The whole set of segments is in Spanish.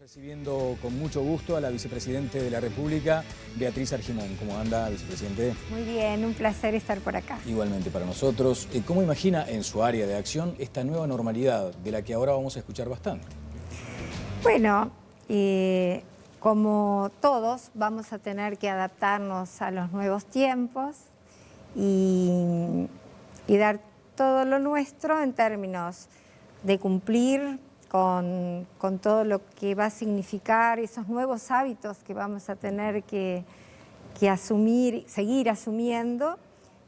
Recibiendo con mucho gusto a la vicepresidente de la República, Beatriz Argimón. ¿Cómo anda, vicepresidente? Muy bien, un placer estar por acá. Igualmente para nosotros. ¿Cómo imagina en su área de acción esta nueva normalidad de la que ahora vamos a escuchar bastante? Bueno, como todos vamos a tener que adaptarnos a los nuevos tiempos y dar todo lo nuestro en términos de cumplir con todo lo que va a significar esos nuevos hábitos que vamos a tener que asumir, seguir asumiendo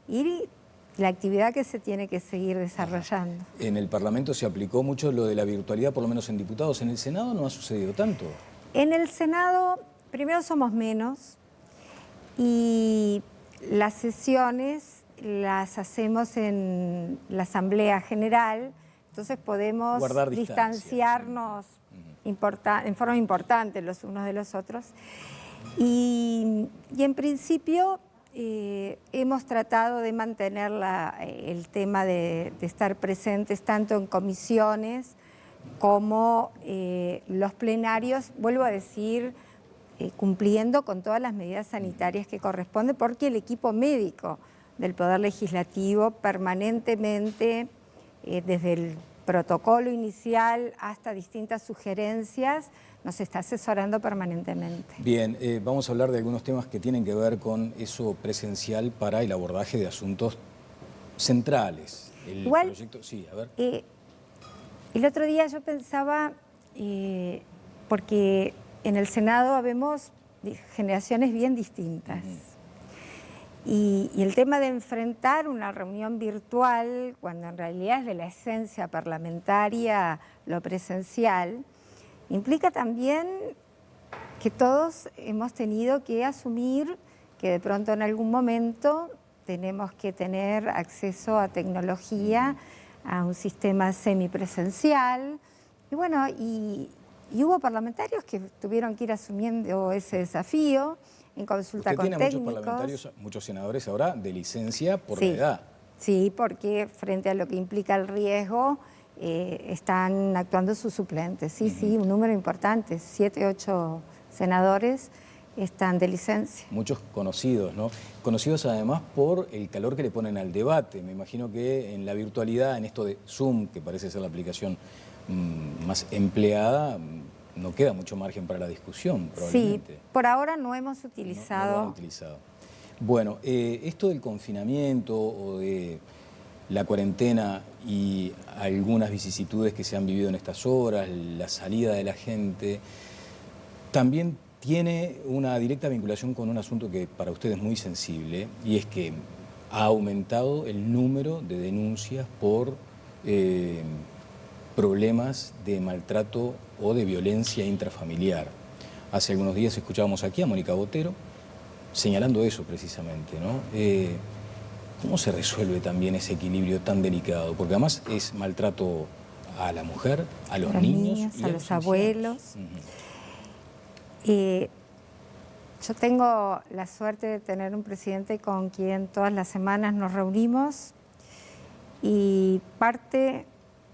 y la actividad que se tiene que seguir desarrollando. En el Parlamento se aplicó mucho lo de la virtualidad, por lo menos en diputados. ¿En el Senado no ha sucedido tanto? En el Senado, primero somos menos y las sesiones las hacemos en la Asamblea General, entonces podemos distanciarnos en forma importante los unos de los otros. Y en principio hemos tratado de mantener el tema de estar presentes tanto en comisiones como los plenarios, vuelvo a decir, cumpliendo con todas las medidas sanitarias que corresponden, porque el equipo médico del Poder Legislativo permanentemente, desde el protocolo inicial hasta distintas sugerencias, nos está asesorando permanentemente. Bien, vamos a hablar de algunos temas que tienen que ver con eso presencial para el abordaje de asuntos centrales. Igual, proyecto, sí, a ver. El otro día yo pensaba, porque en el Senado habemos generaciones bien distintas. Y el tema de enfrentar una reunión virtual, cuando en realidad es de la esencia parlamentaria lo presencial, implica también que todos hemos tenido que asumir que de pronto en algún momento tenemos que tener acceso a tecnología, a un sistema semipresencial. Y bueno, y hubo parlamentarios que tuvieron que ir asumiendo ese desafío en consulta con técnicos. Usted tiene muchos parlamentarios, muchos senadores ahora de licencia por la edad. Sí, porque frente a lo que implica el riesgo, están actuando sus suplentes. Sí, un número importante, 7, 8 senadores están de licencia. Muchos conocidos, ¿no? Conocidos además por el calor que le ponen al debate. Me imagino que en la virtualidad, en esto de Zoom, que parece ser la aplicación más empleada, no queda mucho margen para la discusión, probablemente. Sí, por ahora no hemos utilizado. No lo han utilizado. Bueno, esto del confinamiento o de la cuarentena y algunas vicisitudes que se han vivido en estas horas, la salida de la gente, también tiene una directa vinculación con un asunto que para usted es muy sensible, y es que ha aumentado el número de denuncias por problemas de maltrato o de violencia intrafamiliar. Hace algunos días escuchábamos aquí a Mónica Botero señalando eso precisamente, ¿no? ¿Cómo se resuelve también ese equilibrio tan delicado? Porque además es maltrato a la mujer, a los niños y a los abuelos. Yo tengo la suerte de tener un presidente con quien todas las semanas nos reunimos y parte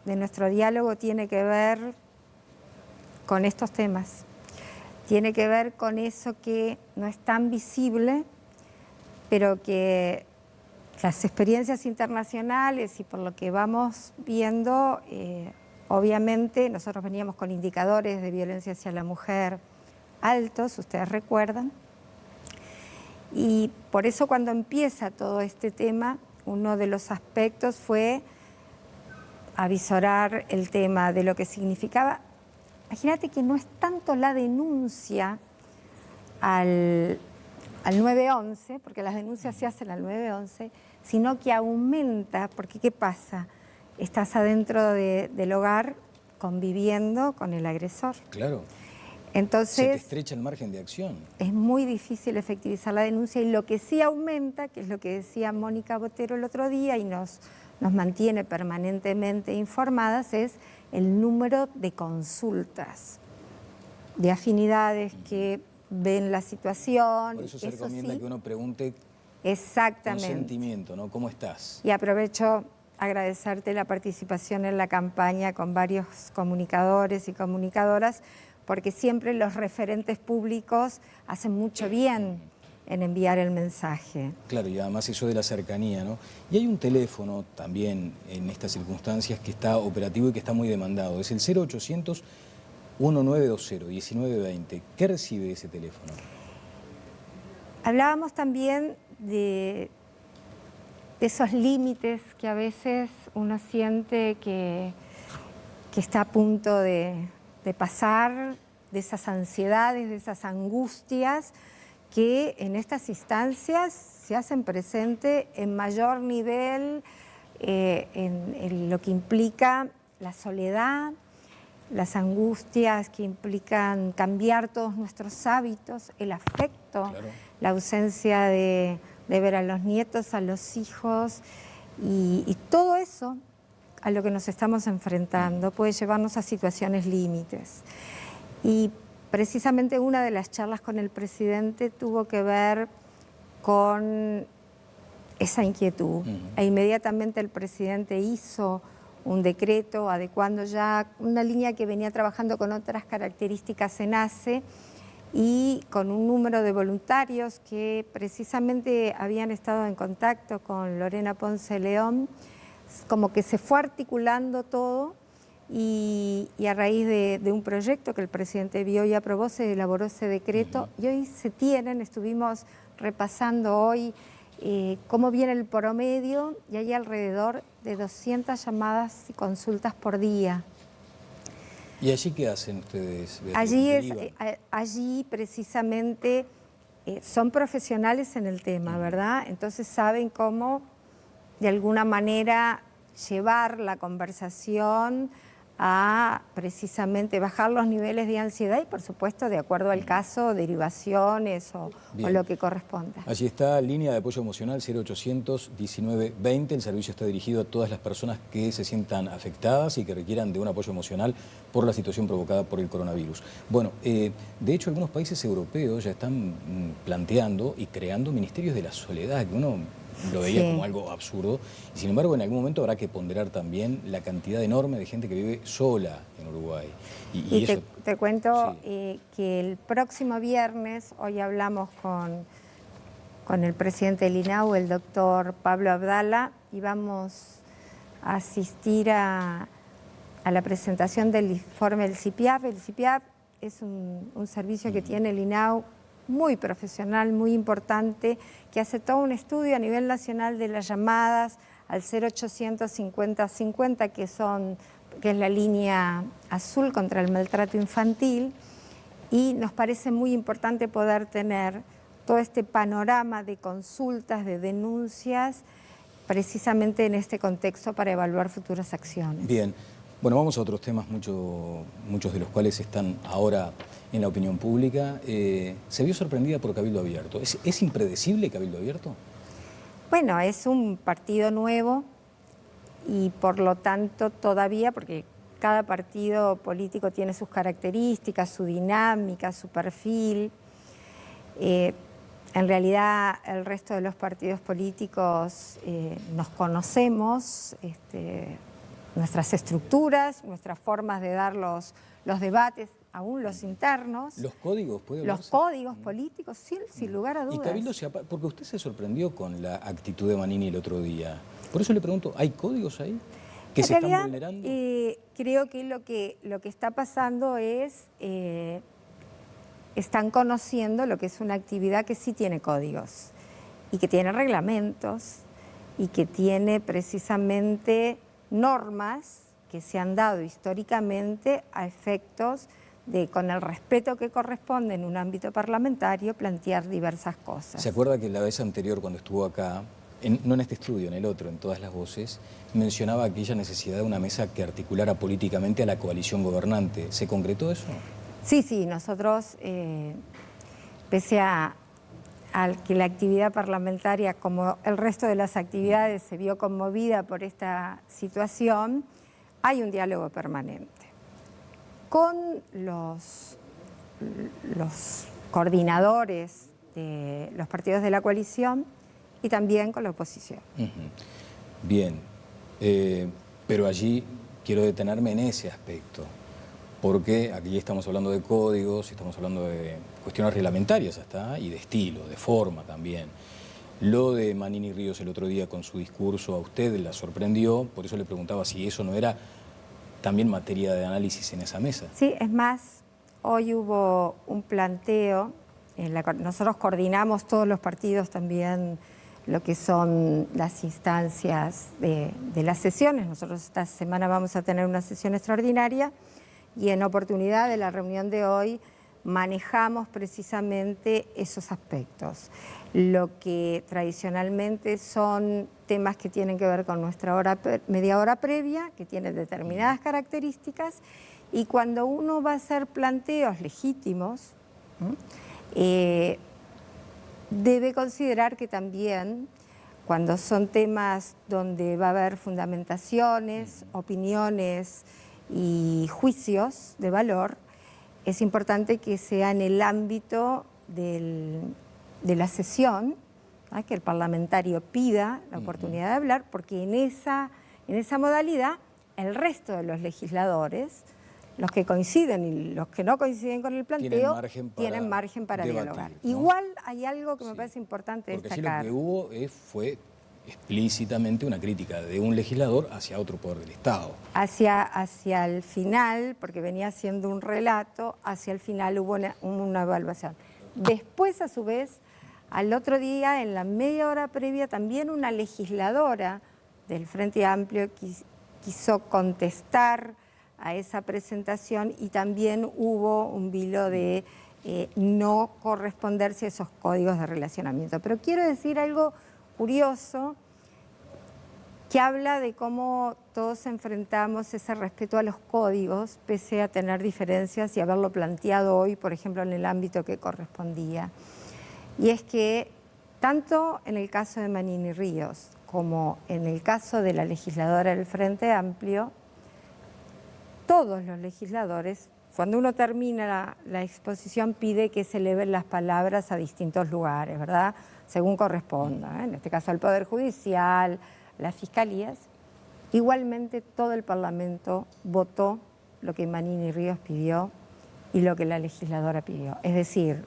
de nuestro diálogo tiene que ver con estos temas. Tiene que ver con eso que no es tan visible, pero que las experiencias internacionales y por lo que vamos viendo, obviamente nosotros veníamos con indicadores de violencia hacia la mujer altos, ustedes recuerdan, y por eso cuando empieza todo este tema, uno de los aspectos fue avisorar el tema de lo que significaba. Imagínate que no es tanto la denuncia al 911, porque las denuncias se hacen al 911, sino que aumenta, porque ¿qué pasa? Estás adentro del hogar conviviendo con el agresor. Claro. Entonces, se te estrecha el margen de acción. Es muy difícil efectivizar la denuncia y lo que sí aumenta, que es lo que decía Mónica Botero el otro día y nos mantiene permanentemente informadas, es el número de consultas, de afinidades que ven la situación. Por eso se recomienda que uno pregunte exactamente con sentimiento, ¿no? ¿Cómo estás? Y aprovecho agradecerte la participación en la campaña con varios comunicadores y comunicadoras, porque siempre los referentes públicos hacen mucho bien en enviar el mensaje. Claro, y además eso de la cercanía, ¿no? Y hay un teléfono también en estas circunstancias que está operativo y que está muy demandado. Es el 0800 1920 1920. ¿Qué recibe ese teléfono? Hablábamos también de esos límites que a veces uno siente que está a punto de pasar, de esas ansiedades, de esas angustias que en estas instancias se hacen presente en mayor nivel en lo que implica la soledad, las angustias que implican cambiar todos nuestros hábitos, el afecto, claro, la ausencia de ver a los nietos, a los hijos, y todo eso a lo que nos estamos enfrentando puede llevarnos a situaciones límites. Y precisamente una de las charlas con el presidente tuvo que ver con esa inquietud. E inmediatamente el presidente hizo un decreto adecuando ya una línea que venía trabajando con otras características en ACE y con un número de voluntarios que precisamente habían estado en contacto con Lorena Ponce León, como que se fue articulando todo y a raíz de un proyecto que el presidente vio y aprobó se elaboró ese decreto y hoy estuvimos repasando hoy cómo viene el promedio y hay alrededor de 200 llamadas y consultas por día. ¿Y allí qué hacen ustedes? Allí precisamente son profesionales en el tema, ¿verdad? Entonces saben cómo de alguna manera llevar la conversación a precisamente bajar los niveles de ansiedad y por supuesto de acuerdo al caso derivaciones o lo que corresponda. Allí está línea de apoyo emocional 0800 1920. El servicio está dirigido a todas las personas que se sientan afectadas y que requieran de un apoyo emocional por la situación provocada por el coronavirus. Bueno, de hecho algunos países europeos ya están planteando y creando ministerios de la soledad, que uno lo veía como algo absurdo, y sin embargo en algún momento habrá que ponderar también la cantidad enorme de gente que vive sola en Uruguay. Y eso, te cuento que el próximo viernes, hoy hablamos con el presidente del INAU, el doctor Pablo Abdala, y vamos a asistir a la presentación del informe del CIPIAP. El CIPIAP es un servicio que tiene el INAU muy profesional, muy importante, que hace todo un estudio a nivel nacional de las llamadas al 0800 50 50, que es la línea azul contra el maltrato infantil, y nos parece muy importante poder tener todo este panorama de consultas, de denuncias, precisamente en este contexto para evaluar futuras acciones. Bien. Bueno, vamos a otros temas, muchos de los cuales están ahora en la opinión pública. Se vio sorprendida por Cabildo Abierto. ¿Es impredecible Cabildo Abierto? Bueno, es un partido nuevo y por lo tanto todavía, porque cada partido político tiene sus características, su dinámica, su perfil. En realidad el resto de los partidos políticos nos conocemos, nuestras estructuras, nuestras formas de dar los debates, aún los internos. ¿Los códigos puede hablarse? Los códigos políticos, sí, sin lugar a dudas. Y Cabildo porque usted se sorprendió con la actitud de Manini el otro día. Por eso le pregunto, ¿hay códigos ahí que se están vulnerando? Creo que lo que está pasando es, están conociendo lo que es una actividad que sí tiene códigos y que tiene reglamentos y que tiene precisamente normas que se han dado históricamente a efectos de, con el respeto que corresponde en un ámbito parlamentario, plantear diversas cosas. ¿Se acuerda que la vez anterior cuando estuvo acá, no en este estudio, en el otro, en Todas las Voces, mencionaba aquella necesidad de una mesa que articulara políticamente a la coalición gobernante? ¿Se concretó eso? Sí, nosotros, pese a que la actividad parlamentaria, como el resto de las actividades, se vio conmovida por esta situación, hay un diálogo permanente con los coordinadores de los partidos de la coalición y también con la oposición. Bien, pero allí quiero detenerme en ese aspecto. porque aquí estamos hablando de códigos, estamos hablando de cuestiones reglamentarias hasta, y de estilo, de forma también. Lo de Manini Ríos el otro día con su discurso a usted la sorprendió, por eso le preguntaba si eso no era también materia de análisis en esa mesa. Sí, es más, hoy hubo un planteo, nosotros coordinamos todos los partidos también lo que son las instancias de las sesiones. Nosotros esta semana vamos a tener una sesión extraordinaria y en oportunidad de la reunión de hoy manejamos precisamente esos aspectos. Lo que tradicionalmente son temas que tienen que ver con nuestra media hora previa, que tienen determinadas características, y cuando uno va a hacer planteos legítimos, debe considerar que también cuando son temas donde va a haber fundamentaciones, opiniones y juicios de valor, es importante que sea en el ámbito de la sesión, ¿no? Que el parlamentario pida la oportunidad de hablar, porque en esa modalidad el resto de los legisladores, los que coinciden y los que no coinciden con el planteo, tienen margen para debatir, dialogar. ¿no? Igual hay algo que me parece importante porque destacar. Porque lo que hubo fue explícitamente una crítica de un legislador hacia otro poder del Estado. Hacia el final, porque venía siendo un relato, hacia el final hubo una evaluación. Después, a su vez, al otro día, en la media hora previa, también una legisladora del Frente Amplio quiso contestar a esa presentación y también hubo un vilo de no corresponderse a esos códigos de relacionamiento. Pero quiero decir algo curioso que habla de cómo todos enfrentamos ese respeto a los códigos, pese a tener diferencias y haberlo planteado hoy, por ejemplo, en el ámbito que correspondía. Y es que tanto en el caso de Manini Ríos como en el caso de la legisladora del Frente Amplio, todos los legisladores, cuando uno termina la exposición, pide que se eleven las palabras a distintos lugares, ¿verdad? Según corresponda, ¿eh? En este caso al Poder Judicial, las fiscalías. Igualmente todo el Parlamento votó lo que Manini Ríos pidió y lo que la legisladora pidió. Es decir,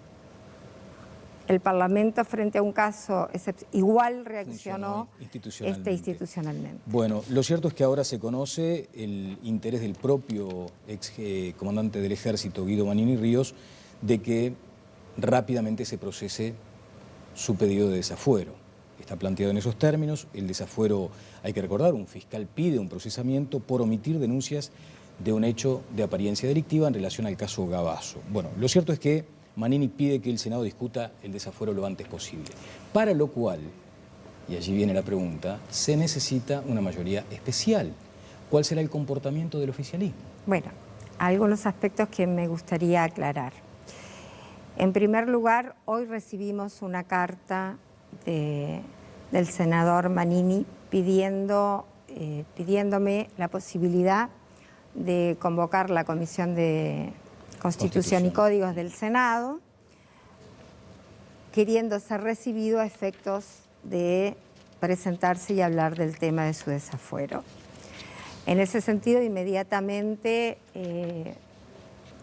el Parlamento frente a un caso igual reaccionó institucionalmente. Bueno, lo cierto es que ahora se conoce el interés del propio ex comandante del Ejército, Guido Manini Ríos, de que rápidamente se procese su pedido de desafuero. Está planteado en esos términos. El desafuero, hay que recordar, un fiscal pide un procesamiento por omitir denuncias de un hecho de apariencia delictiva en relación al caso Gavazo. Bueno, lo cierto es que Manini pide que el Senado discuta el desafuero lo antes posible, para lo cual, y allí viene la pregunta, se necesita una mayoría especial. ¿Cuál será el comportamiento del oficialismo? Bueno, algunos aspectos que me gustaría aclarar. En primer lugar, hoy recibimos una carta del senador Manini pidiéndome la posibilidad de convocar la Comisión de Constitución y Códigos del Senado, queriendo ser recibido a efectos de presentarse y hablar del tema de su desafuero. En ese sentido, inmediatamente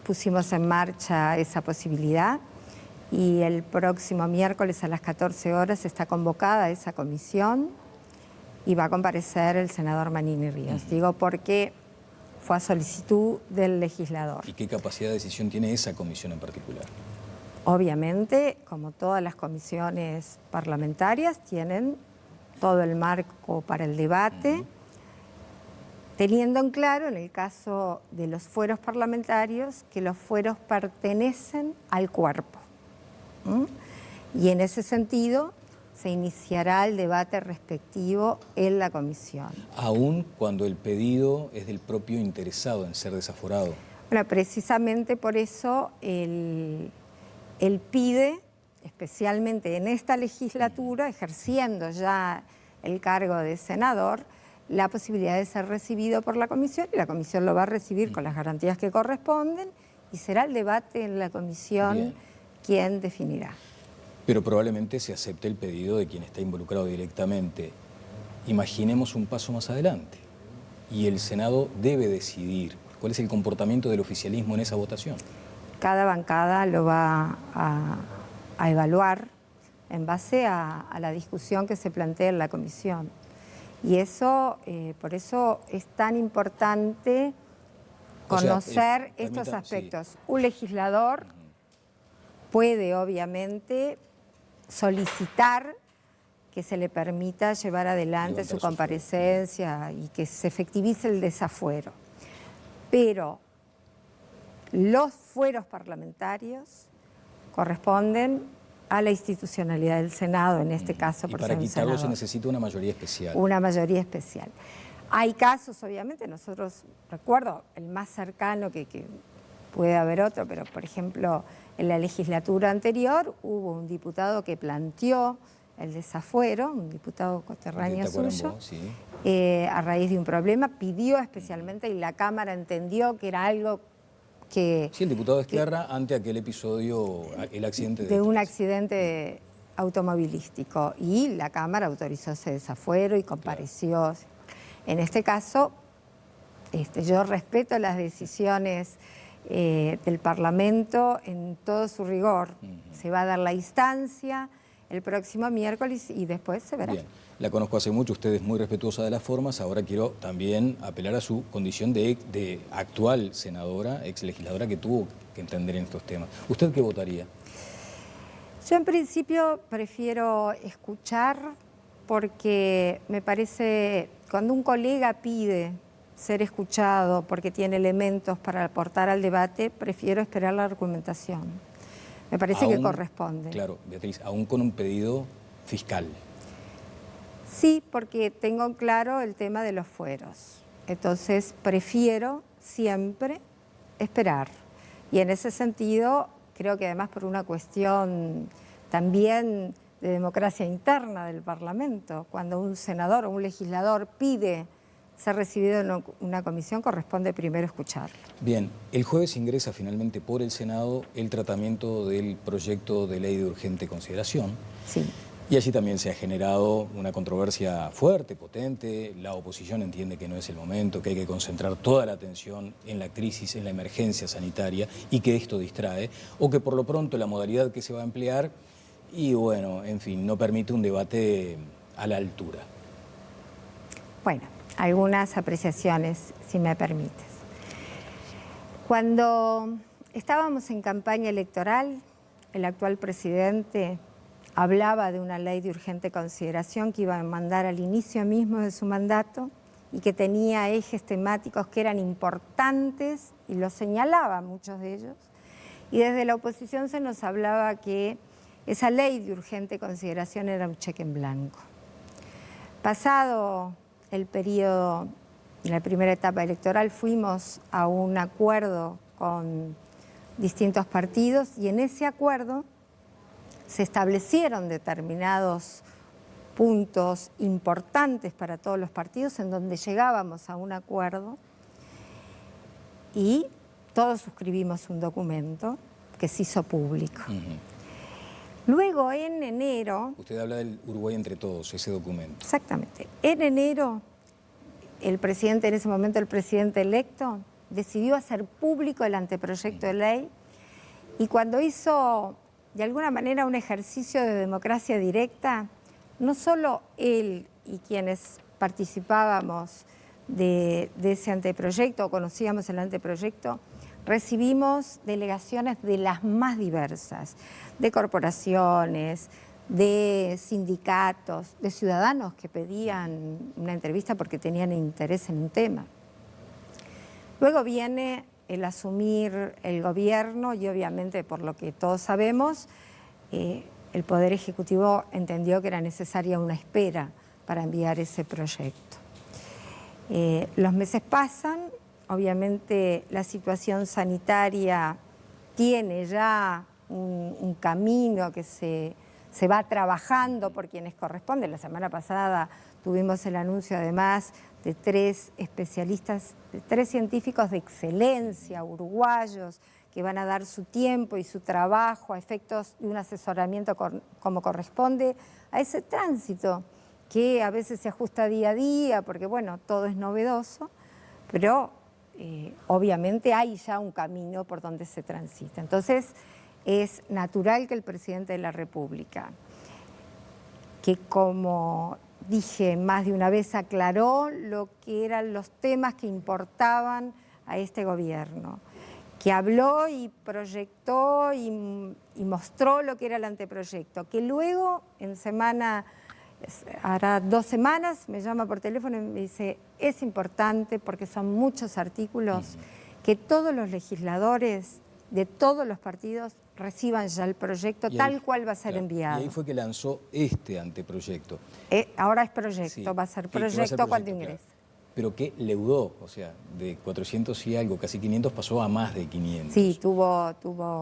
pusimos en marcha esa posibilidad y el próximo miércoles a las 14 horas está convocada esa comisión y va a comparecer el senador Manini Ríos. Digo porque fue a solicitud del legislador. ¿Y qué capacidad de decisión tiene esa comisión en particular? Obviamente, como todas las comisiones parlamentarias, tienen todo el marco para el debate, teniendo en claro, en el caso de los fueros parlamentarios, que los fueros pertenecen al cuerpo. Y en ese sentido se iniciará el debate respectivo en la comisión. Aún cuando el pedido es del propio interesado en ser desaforado. Bueno, precisamente por eso él pide, especialmente en esta legislatura, ejerciendo ya el cargo de senador, la posibilidad de ser recibido por la comisión, y la comisión lo va a recibir con las garantías que corresponden, y será el debate en la comisión quien definirá. Pero probablemente se acepte el pedido de quien está involucrado directamente. Imaginemos un paso más adelante, y el Senado debe decidir ¿Cuál es el comportamiento del oficialismo en esa votación? Cada bancada lo va a evaluar en base a la discusión que se plantea en la comisión. Y eso, por eso es tan importante conocer estos aspectos. Sí. Un legislador puede, obviamente, solicitar que se le permita llevar adelante su comparecencia y que se efectivice el desafuero. Pero los fueros parlamentarios corresponden a la institucionalidad del Senado, en este caso por ser un senador. Y para quitarlo se necesita una mayoría especial. Una mayoría especial. Hay casos, obviamente, nosotros, recuerdo, el más cercano que puede haber otro, pero por ejemplo, en la legislatura anterior hubo un diputado que planteó el desafuero, un diputado coterráneo suyo, sí. A raíz de un problema, pidió especialmente y la Cámara entendió que era algo que... Sí, el diputado Esquerra ante aquel episodio, el accidente de un accidente automovilístico, y la Cámara autorizó ese desafuero y compareció. Claro. En este caso, yo respeto las decisiones del Parlamento en todo su rigor. Se va a dar la instancia el próximo miércoles y después se verá. Bien, la conozco hace mucho, usted es muy respetuosa de las formas, ahora quiero también apelar a su condición de actual senadora, ex legisladora que tuvo que entender en estos temas. ¿Usted qué votaría? Yo en principio prefiero escuchar, porque me parece, cuando un colega pide ser escuchado porque tiene elementos para aportar al debate, prefiero esperar la argumentación. Me parece que corresponde. Claro, Beatriz, aún con un pedido fiscal. Sí, porque tengo claro el tema de los fueros. Entonces, prefiero siempre esperar. Y en ese sentido, creo que además por una cuestión también de democracia interna del Parlamento, cuando un senador o un legislador pide ser recibido en una comisión, corresponde primero escucharlo. Bien, el jueves ingresa finalmente por el Senado el tratamiento del proyecto de ley de urgente consideración. Sí. Y allí también se ha generado una controversia fuerte, potente. La oposición entiende que no es el momento, que hay que concentrar toda la atención en la crisis, en la emergencia sanitaria y que esto distrae, o que por lo pronto la modalidad que se va a emplear, y bueno, en fin, no permite un debate a la altura. Bueno, algunas apreciaciones, si me permites. Cuando estábamos en campaña electoral, el actual presidente hablaba de una ley de urgente consideración que iba a mandar al inicio mismo de su mandato y que tenía ejes temáticos que eran importantes, y los señalaba muchos de ellos. Y desde la oposición se nos hablaba que esa ley de urgente consideración era un cheque en blanco. Pasado el periodo, en la primera etapa electoral, fuimos a un acuerdo con distintos partidos y en ese acuerdo se establecieron determinados puntos importantes para todos los partidos en donde llegábamos a un acuerdo y todos suscribimos un documento que se hizo público. Luego, en enero... Usted habla del Uruguay entre todos, ese documento. Exactamente. En enero, el presidente, en ese momento el presidente electo, decidió hacer público el anteproyecto de ley, y cuando hizo, de alguna manera, un ejercicio de democracia directa, no solo él y quienes participábamos de ese anteproyecto o conocíamos el anteproyecto, recibimos delegaciones de las más diversas, de corporaciones, de sindicatos, de ciudadanos que pedían una entrevista porque tenían interés en un tema. Luego viene el asumir el gobierno y obviamente, por lo que todos sabemos, el Poder Ejecutivo entendió que era necesaria una espera para enviar ese proyecto. Los meses pasan. Obviamente la situación sanitaria tiene ya un camino que se va trabajando por quienes corresponden. La semana pasada tuvimos el anuncio además de 3 especialistas, de 3 científicos de excelencia uruguayos que van a dar su tiempo y su trabajo a efectos de un asesoramiento como corresponde a ese tránsito que a veces se ajusta día a día porque bueno, todo es novedoso, pero obviamente hay ya un camino por donde se transita. Entonces, es natural que el presidente de la República, que como dije más de una vez, aclaró lo que eran los temas que importaban a este gobierno, que habló y proyectó y mostró lo que era el anteproyecto, que luego hará 2 semanas, me llama por teléfono y me dice, es importante porque son muchos artículos que todos los legisladores de todos los partidos reciban ya el proyecto tal cual va a ser enviado. Y ahí fue que lanzó este anteproyecto. Ahora es proyecto, Sí, va a ser proyecto cuando ingrese. Claro. Pero que leudó, o sea, de 400 y algo, casi 500, pasó a más de 500. Sí, tuvo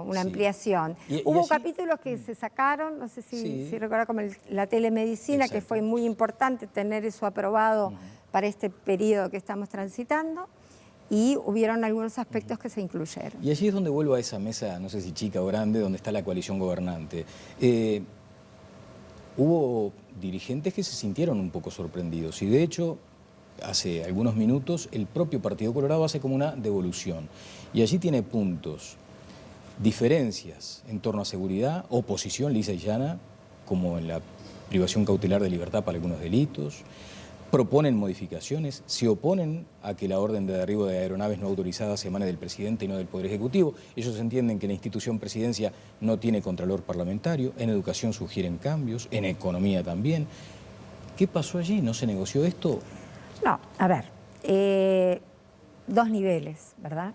una ampliación. Hubo capítulos que se sacaron, no sé si recuerda, como la telemedicina, que fue muy importante tener eso aprobado para este periodo que estamos transitando, y hubieron algunos aspectos que se incluyeron. Y allí es donde vuelvo a esa mesa, no sé si chica o grande, donde está la coalición gobernante. Hubo dirigentes que se sintieron un poco sorprendidos y de hecho, hace algunos minutos, el propio Partido Colorado hace como una devolución. Y allí tiene puntos, diferencias en torno a seguridad, oposición lisa y llana, como en la privación cautelar de libertad para algunos delitos, proponen modificaciones, se oponen a que la orden de derribo de aeronaves no autorizadas se emane del presidente y no del Poder Ejecutivo. Ellos entienden que la institución presidencia no tiene contralor parlamentario, en educación sugieren cambios, en economía también. ¿Qué pasó allí? ¿No se negoció esto? No, a ver, 2 niveles, ¿verdad?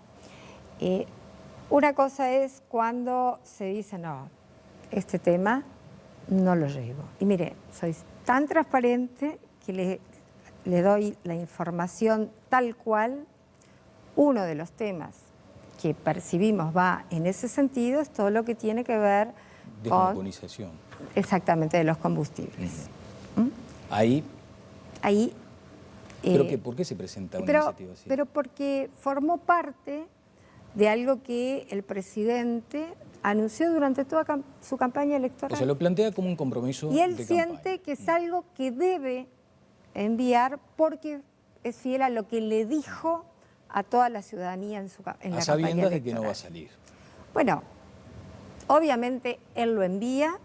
Una cosa es cuando se dice, no, este tema no lo llevo. Y mire, soy tan transparente que le doy la información tal cual. Uno de los temas que percibimos va en ese sentido es todo lo que tiene que ver descarbonización. Exactamente, de los combustibles. Ahí... ¿Pero por qué se presenta una iniciativa así? Pero porque formó parte de algo que el presidente anunció durante toda su campaña electoral. O sea, lo plantea como un compromiso y él de siente campaña. Que es algo que debe enviar porque es fiel a lo que le dijo a toda la ciudadanía en la campaña electoral. A sabiendas de que no va a salir. Bueno, obviamente él lo envía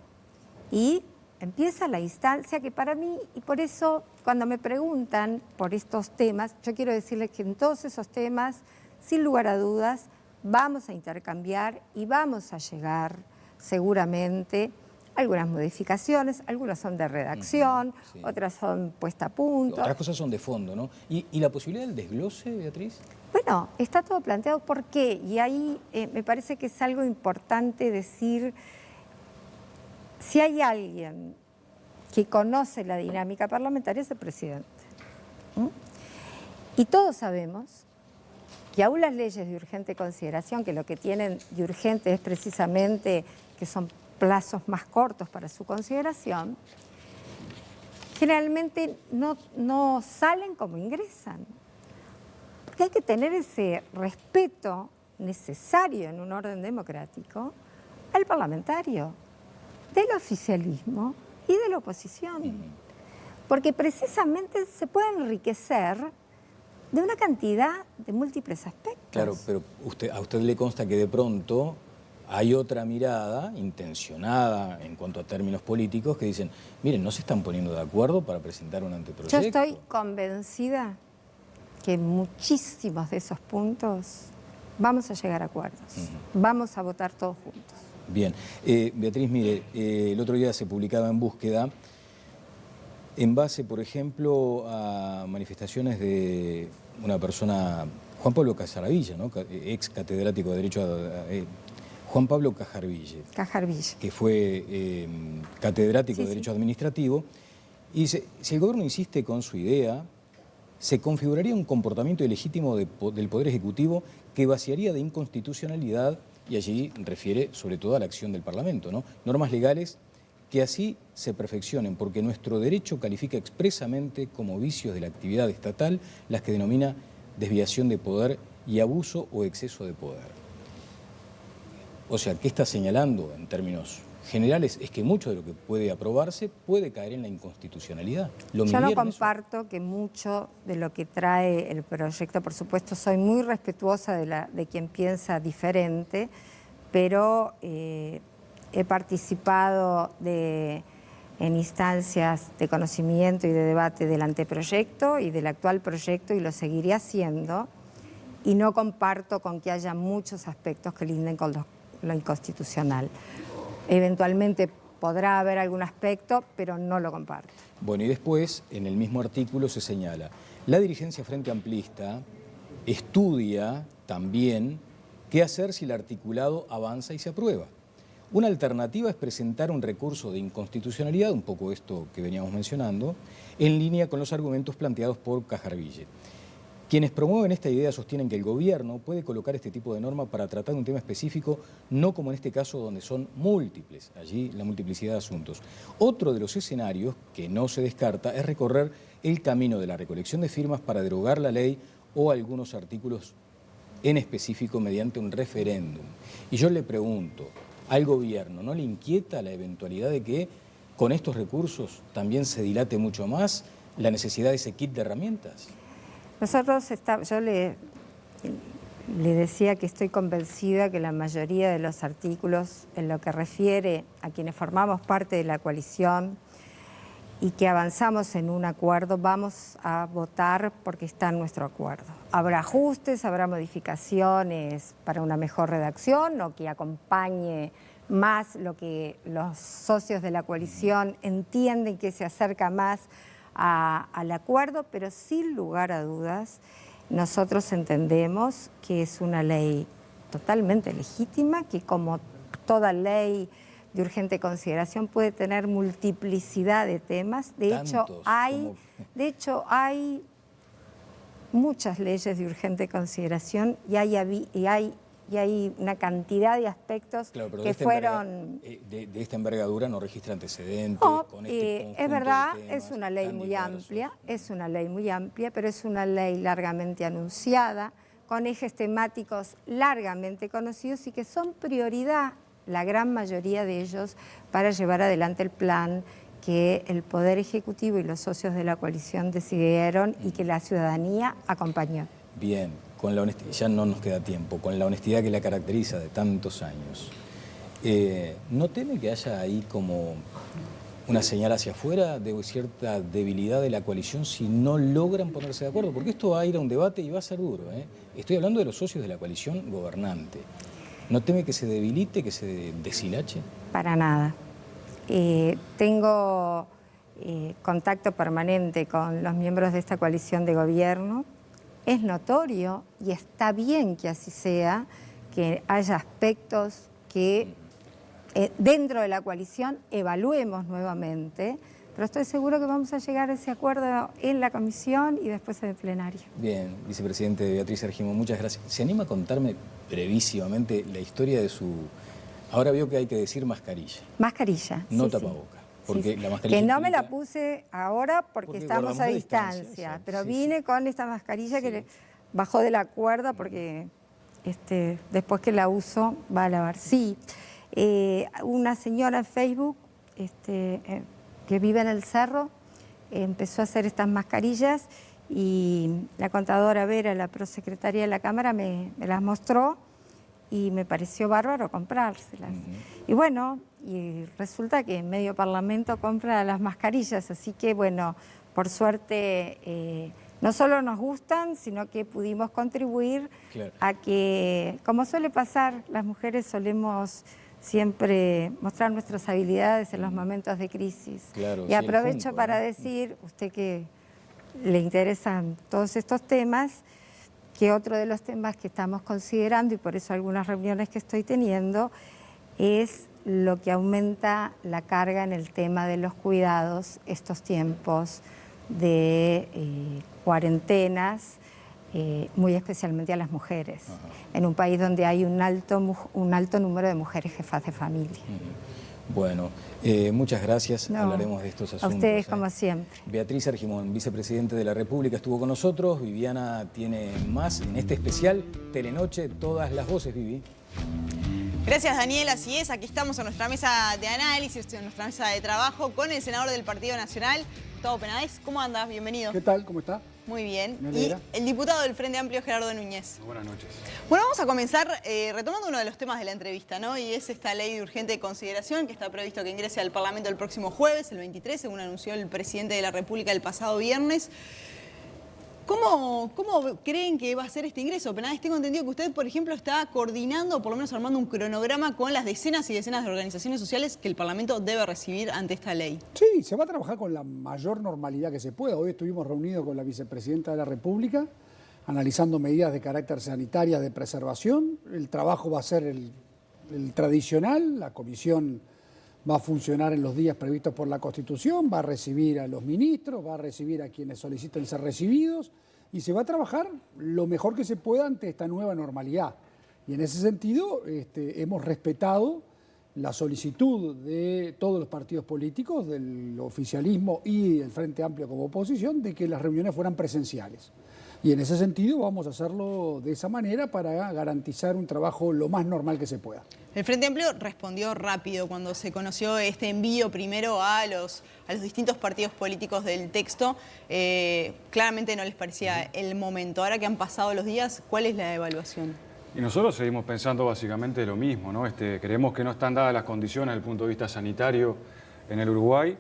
y empieza la instancia que para mí, y por eso cuando me preguntan por estos temas, yo quiero decirles que en todos esos temas, sin lugar a dudas, vamos a intercambiar y vamos a llegar seguramente a algunas modificaciones, algunas son de redacción, otras son puesta a punto. Otras cosas son de fondo, ¿no? ¿Y la posibilidad del desglose, Beatriz? Bueno, está todo planteado. ¿Por qué? Y ahí me parece que es algo importante decir, si hay alguien que conoce la dinámica parlamentaria es el presidente. Y todos sabemos que aún las leyes de urgente consideración, que lo que tienen de urgente es precisamente que son plazos más cortos para su consideración, generalmente no salen como ingresan. Porque hay que tener ese respeto necesario en un orden democrático al parlamentario, del oficialismo y de la oposición. Porque precisamente se puede enriquecer de una cantidad de múltiples aspectos. Claro, pero a usted le consta que de pronto hay otra mirada intencionada en cuanto a términos políticos que dicen, miren, no se están poniendo de acuerdo para presentar un anteproyecto. Yo estoy convencida que muchísimos de esos puntos vamos a llegar a acuerdos. Vamos a votar todos juntos. Bien. Beatriz, mire, el otro día se publicaba en Búsqueda, en base, por ejemplo, a manifestaciones de una persona, Juan Pablo Cajaraville, ¿no? Ex catedrático de Derecho Juan Pablo Cajaraville, que fue catedrático de Derecho Administrativo, y dice, si el gobierno insiste con su idea, se configuraría un comportamiento ilegítimo del Poder Ejecutivo que vaciaría de inconstitucionalidad, y allí refiere sobre todo a la acción del Parlamento, ¿no? Normas legales que así se perfeccionen, porque nuestro derecho califica expresamente como vicios de la actividad estatal las que denomina desviación de poder y abuso o exceso de poder. O sea, ¿qué está señalando en términos generales es que mucho de lo que puede aprobarse puede caer en la inconstitucionalidad. Yo no comparto que mucho de lo que trae el proyecto, por supuesto, soy muy respetuosa de quien piensa diferente, pero he participado en instancias de conocimiento y de debate del anteproyecto y del actual proyecto y lo seguiré haciendo, y no comparto con que haya muchos aspectos que linden con lo inconstitucional. Eventualmente podrá haber algún aspecto, pero no lo comparto. Bueno, y después, en el mismo artículo se señala, la dirigencia Frente Amplista estudia también qué hacer si el articulado avanza y se aprueba. Una alternativa es presentar un recurso de inconstitucionalidad, un poco esto que veníamos mencionando, en línea con los argumentos planteados por Cajarville. Quienes promueven esta idea sostienen que el gobierno puede colocar este tipo de norma para tratar un tema específico, no como en este caso donde son múltiples, allí la multiplicidad de asuntos. Otro de los escenarios que no se descarta es recorrer el camino de la recolección de firmas para derogar la ley o algunos artículos en específico mediante un referéndum. Y yo le pregunto, ¿al gobierno no le inquieta la eventualidad de que con estos recursos también se dilate mucho más la necesidad de ese kit de herramientas? Yo le decía que estoy convencida que la mayoría de los artículos en lo que refiere a quienes formamos parte de la coalición y que avanzamos en un acuerdo, vamos a votar porque está en nuestro acuerdo. Habrá ajustes, habrá modificaciones para una mejor redacción o que acompañe más lo que los socios de la coalición entienden que se acerca más al acuerdo, pero sin lugar a dudas nosotros entendemos que es una ley totalmente legítima, que como toda ley de urgente consideración puede tener multiplicidad de temas. De hecho hay muchas leyes de urgente consideración y hay una cantidad de aspectos que fueron... De esta envergadura no registra antecedentes. No, con este es verdad, de temas es una ley tan muy diversos. amplia, pero es una ley largamente anunciada, con ejes temáticos largamente conocidos y que son prioridad, la gran mayoría de ellos, para llevar adelante el plan que el Poder Ejecutivo y los socios de la coalición decidieron y que la ciudadanía acompañó. Bien, con la honestidad, ya no nos queda tiempo, con la honestidad que la caracteriza de tantos años, ¿no teme que haya ahí como una señal hacia afuera de cierta debilidad de la coalición si no logran ponerse de acuerdo? Porque esto va a ir a un debate y va a ser duro, ¿eh? Estoy hablando de los socios de la coalición gobernante. ¿No teme que se debilite, que se deshilache? Para nada. Tengo contacto permanente con los miembros de esta coalición de gobierno. Es notorio, y está bien que así sea, que haya aspectos que dentro de la coalición evaluemos nuevamente, pero estoy seguro que vamos a llegar a ese acuerdo en la comisión y después en el plenario. Bien, vicepresidente Beatriz Argimón, muchas gracias. ¿Se anima a contarme brevísimamente la historia de su... Ahora veo que hay que decir mascarilla. Mascarilla, no sí, tapaboca. sí. Porque la mascarilla que no me implica... la puse ahora porque estamos a distancia, pero vine con esta mascarilla que bajó de la cuerda porque después que la uso va a lavar. Sí, una señora en Facebook que vive en el cerro empezó a hacer estas mascarillas y la contadora Vera, la prosecretaria de la Cámara, me las mostró y me pareció bárbaro comprárselas. Y bueno, y resulta que medio parlamento compra las mascarillas, así que bueno, por suerte no solo nos gustan, sino que pudimos contribuir a que, como suele pasar, las mujeres solemos siempre mostrar nuestras habilidades en los momentos de crisis. Y aprovecho para decir, usted que le interesan todos estos temas, que otro de los temas que estamos considerando, y por eso algunas reuniones que estoy teniendo, es lo que aumenta la carga en el tema de los cuidados estos tiempos de cuarentenas, muy especialmente a las mujeres, en un país donde hay un alto número de mujeres jefas de familia. Bueno, muchas gracias, hablaremos de estos asuntos. A ustedes como siempre. Beatriz Argimón, vicepresidente de la República, estuvo con nosotros. Viviana tiene más en este especial Telenoche, todas las voces, Vivi. Gracias, Daniel. Así es, aquí estamos en nuestra mesa de análisis, en nuestra mesa de trabajo con el senador del Partido Nacional, Gustavo Penades. ¿Cómo andas? Bienvenido. ¿Qué tal? ¿Cómo está? Muy bien. Me Y alegra. el diputado del Frente Amplio, Gerardo Núñez. Buenas noches. Bueno, vamos a comenzar retomando uno de los temas de la entrevista, ¿no? Y es esta ley de urgente consideración que está previsto que ingrese al Parlamento el próximo jueves, el 23, según anunció el presidente de la República el pasado viernes. ¿Cómo creen que va a ser este ingreso? Penades, tengo entendido que usted, por ejemplo, está coordinando, o por lo menos armando un cronograma con las decenas y decenas de organizaciones sociales que el Parlamento debe recibir ante esta ley. Sí, se va a trabajar con la mayor normalidad que se pueda. Hoy estuvimos reunidos con la vicepresidenta de la República, analizando medidas de carácter sanitaria de preservación. El trabajo va a ser el tradicional, la comisión va a funcionar en los días previstos por la Constitución, va a recibir a los ministros, va a recibir a quienes soliciten ser recibidos y se va a trabajar lo mejor que se pueda ante esta nueva normalidad. Y en ese sentido hemos respetado la solicitud de todos los partidos políticos, del oficialismo y del Frente Amplio como oposición, de que las reuniones fueran presenciales. Y en ese sentido vamos a hacerlo de esa manera para garantizar un trabajo lo más normal que se pueda. El Frente Amplio respondió rápido cuando se conoció este envío primero a los distintos partidos políticos del texto. Claramente no les parecía el momento. Ahora que han pasado los días, ¿cuál es la evaluación? Y nosotros seguimos pensando básicamente lo mismo, ¿no? Creemos que no están dadas las condiciones desde el punto de vista sanitario en el Uruguay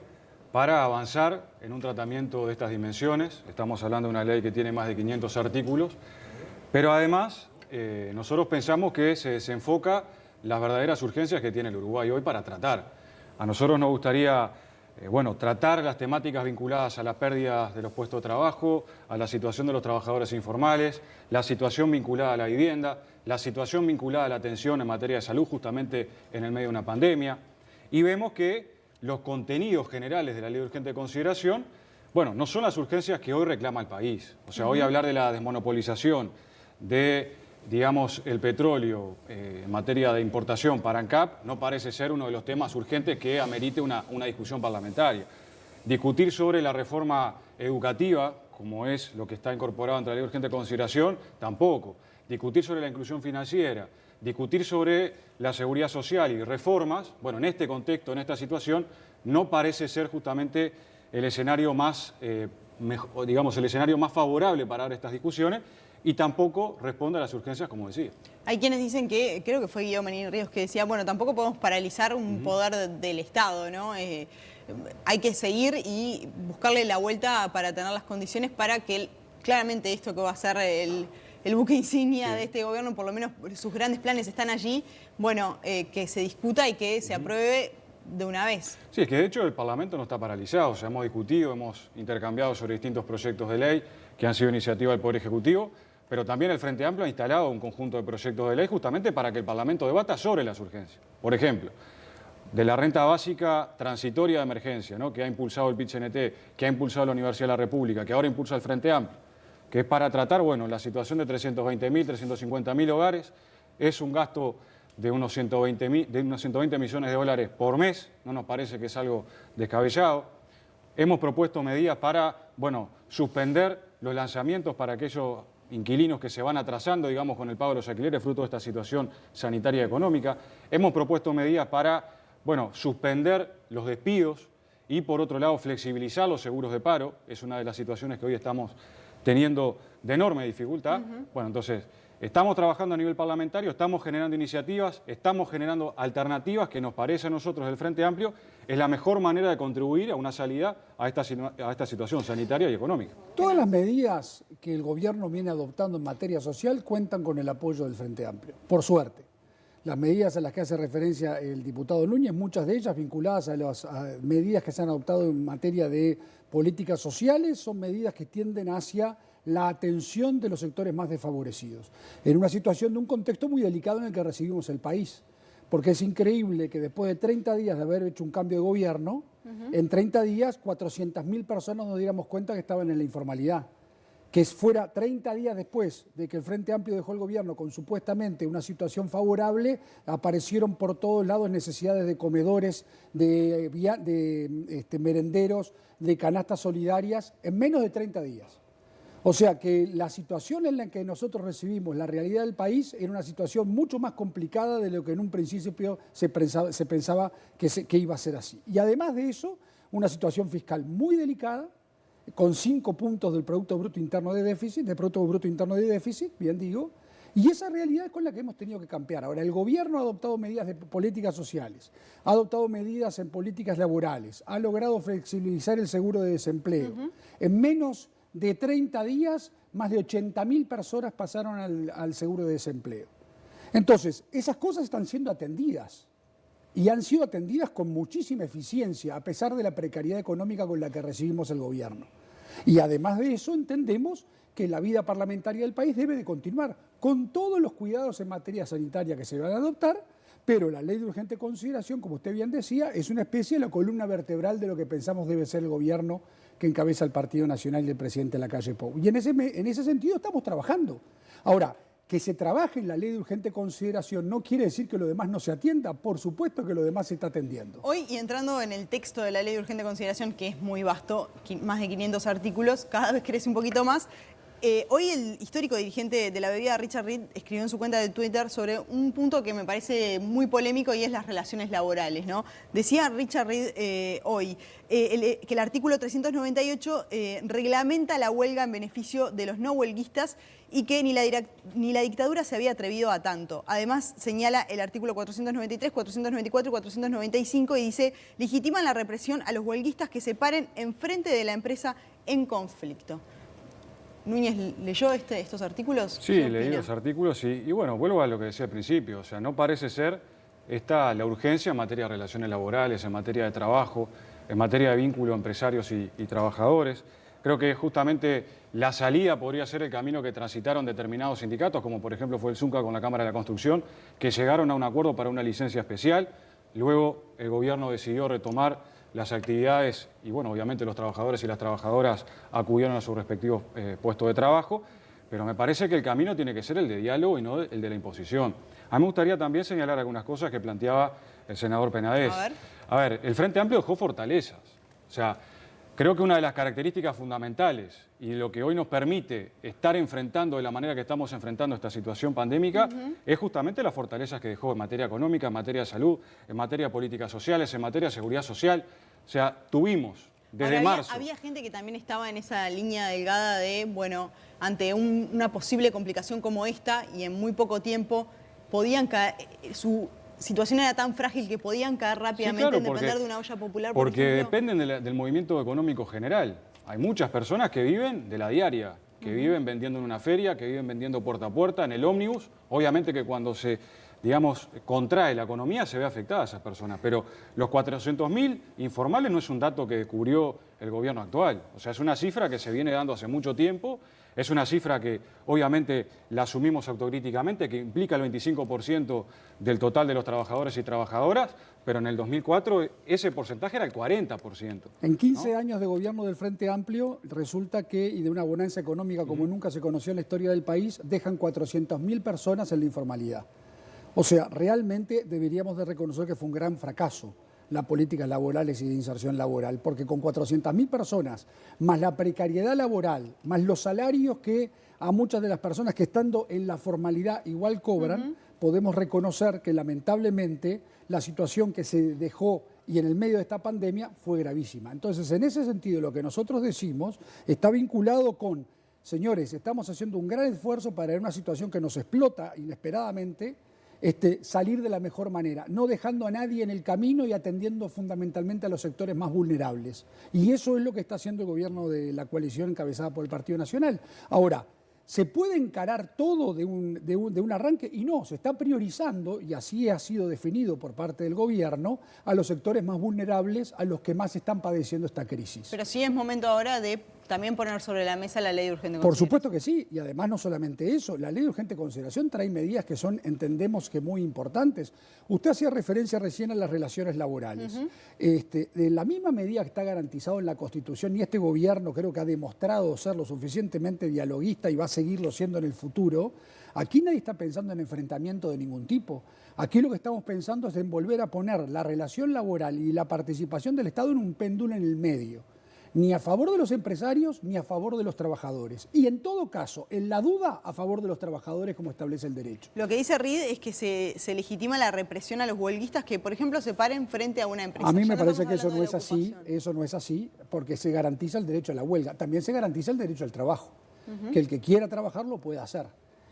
para avanzar en un tratamiento de estas dimensiones. Estamos hablando de una ley que tiene más de 500 artículos, pero además nosotros pensamos que se desenfoca las verdaderas urgencias que tiene el Uruguay hoy para tratar. A nosotros nos gustaría tratar las temáticas vinculadas a la pérdida de los puestos de trabajo, a la situación de los trabajadores informales, la situación vinculada a la vivienda, la situación vinculada a la atención en materia de salud justamente en el medio de una pandemia. Y vemos que los contenidos generales de la ley de urgente consideración, no son las urgencias que hoy reclama el país. O sea, hoy hablar de la desmonopolización, de el petróleo en materia de importación para ANCAP no parece ser uno de los temas urgentes que amerite una discusión parlamentaria. Discutir sobre la reforma educativa, como es lo que está incorporado entre la ley de urgente consideración, tampoco. Discutir sobre la inclusión financiera, discutir sobre la seguridad social y reformas, en este contexto, en esta situación, no parece ser justamente el escenario más, el escenario más favorable para dar estas discusiones. Y tampoco responde a las urgencias, como decía. Hay quienes dicen que, creo que fue Guillermo Menín Ríos que decía, tampoco podemos paralizar un poder del Estado, ¿no? Hay que seguir y buscarle la vuelta para tener las condiciones para que claramente esto que va a ser el buque insignia de este gobierno, por lo menos sus grandes planes están allí, que se discuta y que se apruebe de una vez. Sí, es que de hecho el Parlamento no está paralizado, o sea, hemos discutido, hemos intercambiado sobre distintos proyectos de ley que han sido iniciativa del Poder Ejecutivo, pero también el Frente Amplio ha instalado un conjunto de proyectos de ley justamente para que el Parlamento debata sobre las urgencias. Por ejemplo, de la renta básica transitoria de emergencia, ¿no? Que ha impulsado el PIT-CNT, que ha impulsado la Universidad de la República, que ahora impulsa el Frente Amplio, que es para tratar, la situación de 320.000, 350.000 hogares. Es un gasto de unos 120 millones de dólares por mes, no nos parece que es algo descabellado. Hemos propuesto medidas para, suspender los lanzamientos para aquellos inquilinos que se van atrasando, con el pago de los alquileres fruto de esta situación sanitaria y económica. Hemos propuesto medidas para, suspender los despidos y, por otro lado, flexibilizar los seguros de paro. Es una de las situaciones que hoy estamos teniendo de enorme dificultad. Entonces, estamos trabajando a nivel parlamentario, estamos generando iniciativas, estamos generando alternativas que nos parece a nosotros del Frente Amplio es la mejor manera de contribuir a una salida a esta situación sanitaria y económica. Todas las medidas que el gobierno viene adoptando en materia social cuentan con el apoyo del Frente Amplio, por suerte. Las medidas a las que hace referencia el diputado Núñez, muchas de ellas vinculadas a las medidas que se han adoptado en materia de políticas sociales, son medidas que tienden hacia la atención de los sectores más desfavorecidos, en una situación de un contexto muy delicado en el que recibimos el país. Porque es increíble que después de 30 días de haber hecho un cambio de gobierno, en 30 días 400.000 personas nos diéramos cuenta que estaban en la informalidad. Que fuera 30 días después de que el Frente Amplio dejó el gobierno con supuestamente una situación favorable, aparecieron por todos lados necesidades de comedores, de merenderos, de canastas solidarias, en menos de 30 días. O sea que la situación en la que nosotros recibimos la realidad del país era una situación mucho más complicada de lo que en un principio se pensaba que iba a ser así. Y además de eso, una situación fiscal muy delicada, con 5 puntos del Producto Bruto Interno de déficit, bien digo, y esa realidad es con la que hemos tenido que campear. Ahora, el gobierno ha adoptado medidas de políticas sociales, ha adoptado medidas en políticas laborales, ha logrado flexibilizar el seguro de desempleo. En menos de 30 días, más de 80.000 personas pasaron al seguro de desempleo. Entonces, esas cosas están siendo atendidas y han sido atendidas con muchísima eficiencia, a pesar de la precariedad económica con la que recibimos el gobierno. Y además de eso, entendemos que la vida parlamentaria del país debe de continuar, con todos los cuidados en materia sanitaria que se van a adoptar, pero la ley de urgente consideración, como usted bien decía, es una especie de la columna vertebral de lo que pensamos debe ser el gobierno que encabeza el Partido Nacional y el presidente Lacalle Pou. Y en ese sentido estamos trabajando. Ahora, que se trabaje en la ley de urgente consideración no quiere decir que lo demás no se atienda. Por supuesto que lo demás se está atendiendo. Hoy, y entrando en el texto de la ley de urgente consideración, que es muy vasto, más de 500 artículos, cada vez crece un poquito más. Hoy el histórico dirigente de la bebida, Richard Reed, escribió en su cuenta de Twitter sobre un punto que me parece muy polémico y es las relaciones laborales, ¿no? Decía Richard Reed hoy que el artículo 398 reglamenta la huelga en beneficio de los no huelguistas y que ni la dictadura se había atrevido a tanto. Además, señala el artículo 493, 494 y 495 y dice: legitiman la represión a los huelguistas que se paren enfrente de la empresa en conflicto. Núñez, ¿leyó estos artículos? Sí, leí los artículos y bueno, vuelvo a lo que decía al principio. O sea, no parece ser la urgencia en materia de relaciones laborales, en materia de trabajo, en materia de vínculo empresarios y trabajadores. Creo que justamente la salida podría ser el camino que transitaron determinados sindicatos, como por ejemplo fue el ZUNCA con la Cámara de la Construcción, que llegaron a un acuerdo para una licencia especial. Luego el gobierno decidió retomar las actividades y, bueno, obviamente los trabajadores y las trabajadoras acudieron a sus respectivos puestos de trabajo, pero me parece que el camino tiene que ser el de diálogo y no el de la imposición. A mí me gustaría también señalar algunas cosas que planteaba el senador Penades. A ver, el Frente Amplio dejó fortalezas. O sea, creo que una de las características fundamentales y lo que hoy nos permite estar enfrentando de la manera que estamos enfrentando esta situación pandémica es justamente las fortalezas que dejó en materia económica, en materia de salud, en materia de políticas sociales, en materia de seguridad social. O sea, tuvimos desde marzo. Había gente que también estaba en esa línea delgada de, bueno, ante una posible complicación como esta y en muy poco tiempo podían caer, su situación era tan frágil que podían caer rápidamente en depender de una olla popular, por porque ejemplo. Dependen del movimiento económico general. Hay muchas personas que viven de la diaria, que viven vendiendo en una feria, que viven vendiendo puerta a puerta, en el ómnibus. Obviamente que cuando se, digamos, contrae la economía se ve afectada a esas personas, pero los 400.000 informales no es un dato que descubrió el gobierno actual. O sea, es una cifra que se viene dando hace mucho tiempo. Es una cifra que obviamente la asumimos autocríticamente, que implica el 25% del total de los trabajadores y trabajadoras, pero en el 2004 ese porcentaje era el 40%. En 15 años de gobierno del Frente Amplio resulta que, y de una bonanza económica como nunca se conoció en la historia del país, dejan 400.000 personas en la informalidad. O sea, realmente deberíamos de reconocer que fue un gran fracaso las políticas laborales y de inserción laboral, porque con 400.000 personas, más la precariedad laboral, más los salarios que a muchas de las personas que estando en la formalidad igual cobran, podemos reconocer que lamentablemente la situación que se dejó y en el medio de esta pandemia fue gravísima. Entonces, en ese sentido, lo que nosotros decimos está vinculado con, señores, estamos haciendo un gran esfuerzo para en una situación que nos explota inesperadamente, salir de la mejor manera, no dejando a nadie en el camino y atendiendo fundamentalmente a los sectores más vulnerables. Y eso es lo que está haciendo el gobierno de la coalición encabezada por el Partido Nacional. Ahora, ¿se puede encarar todo de un arranque? Y no, se está priorizando, y así ha sido definido por parte del gobierno, a los sectores más vulnerables, a los que más están padeciendo esta crisis. Pero sí es momento ahora de también poner sobre la mesa la ley de urgente consideración. Por supuesto que sí, y además no solamente eso, la ley de urgente consideración trae medidas que son, entendemos que muy importantes. Usted hacía referencia recién a las relaciones laborales. De la misma medida que está garantizado en la Constitución, y este gobierno creo que ha demostrado ser lo suficientemente dialoguista y va a seguirlo siendo en el futuro, aquí nadie está pensando en enfrentamiento de ningún tipo. Aquí lo que estamos pensando es en volver a poner la relación laboral y la participación del Estado en un péndulo en el medio. ni a favor de los empresarios ni a favor de los trabajadores. Y en todo caso, en la duda, a favor de los trabajadores como establece el derecho. Lo que dice Reed es que se legitima la represión a los huelguistas que, por ejemplo, se paren frente a una empresa. A mí Ya me no parece estamos que eso hablando no de es la así, ocupación. eso no es así, porque se garantiza el derecho a la huelga. También se garantiza el derecho al trabajo, que el que quiera trabajar lo puede hacer.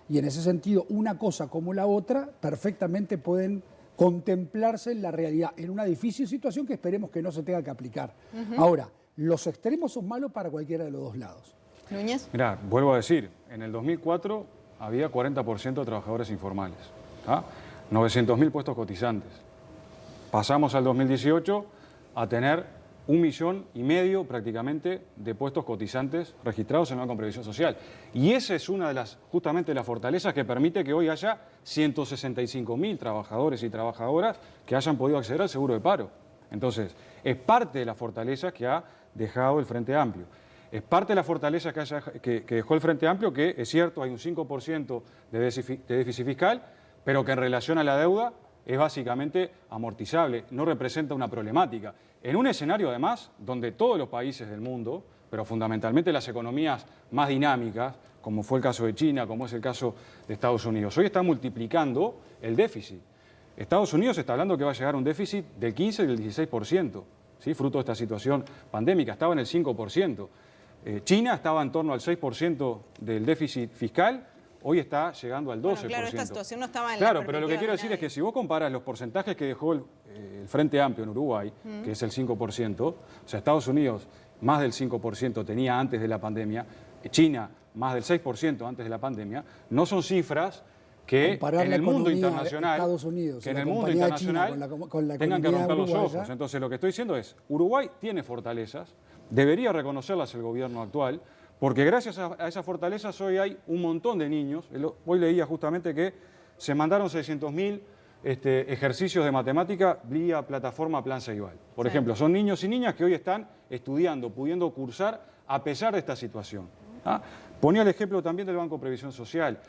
Y en ese sentido, una cosa como la otra perfectamente pueden contemplarse en la realidad, en una difícil situación que esperemos que no se tenga que aplicar. Ahora, los extremos son malos para cualquiera de los dos lados. Núñez. Mirá, vuelvo a decir, en el 2004 había 40% de trabajadores informales, 900.000 puestos cotizantes. Pasamos al 2018 a tener 1,5 millones prácticamente de puestos cotizantes registrados en el Banco de Previsión Social. Y esa es una de las, justamente, las fortalezas que permite que hoy haya 165.000 trabajadores y trabajadoras que hayan podido acceder al seguro de paro. Entonces, es parte de las fortalezas que ha dejado el Frente Amplio. Es parte de la fortaleza que dejó el Frente Amplio, que es cierto, hay un 5% de déficit fiscal, pero que en relación a la deuda es básicamente amortizable, no representa una problemática. En un escenario, además, donde todos los países del mundo, pero fundamentalmente las economías más dinámicas, como fue el caso de China, como es el caso de Estados Unidos, hoy está multiplicando el déficit. Estados Unidos está hablando que va a llegar a un déficit del 15 y del 16%, ¿sí? Fruto de esta situación pandémica, estaba en el 5%. China estaba en torno al 6% del déficit fiscal, hoy está llegando al 12%. Bueno, claro, esta situación no estaba en la Claro, pero lo que perspectiva quiero de decir es nadie. que si vos comparas los porcentajes que dejó el Frente Amplio en Uruguay, que es el 5%, o sea, Estados Unidos más del 5% tenía antes de la pandemia, China más del 6% antes de la pandemia, no son cifras que Comparar en la el mundo economía de internacional, Estados Unidos, que en la el mundo compañía de China internacional con la tengan que economía romper los uruguaya. ojos. Entonces lo que estoy diciendo es, Uruguay tiene fortalezas, debería reconocerlas el gobierno actual, porque gracias a esas fortalezas hoy hay un montón de niños. Hoy leía justamente que se mandaron 600.000 ejercicios de matemática vía plataforma Plan Ceibal. Por ejemplo, son niños y niñas que hoy están estudiando, pudiendo cursar a pesar de esta situación. Ponía el ejemplo también del Banco de Previsión Social.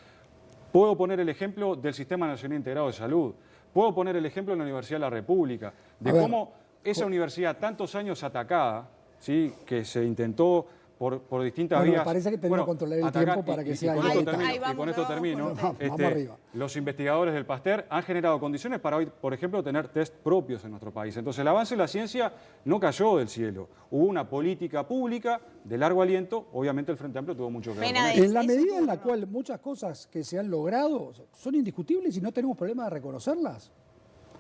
Puedo poner el ejemplo del Sistema Nacional Integrado de Salud. Puedo poner el ejemplo de la Universidad de la República, de cómo esa universidad, tantos años atacada, ¿sí? Que se intentó por distintas Bueno, me vías. parece que tenemos que controlar el tiempo para que sea con esto ahí termino, Ahí vamos, y con esto vamos, termino. vamos arriba. Los investigadores del Pasteur han generado condiciones para hoy, por ejemplo, tener test propios en nuestro país. Entonces, el avance de la ciencia no cayó del cielo. Hubo una política pública de largo aliento. Obviamente, el Frente Amplio tuvo mucho que ver con eso. En la Eso medida tuvo en la que ver. cual muchas cosas que se han logrado son indiscutibles y no tenemos problema de reconocerlas.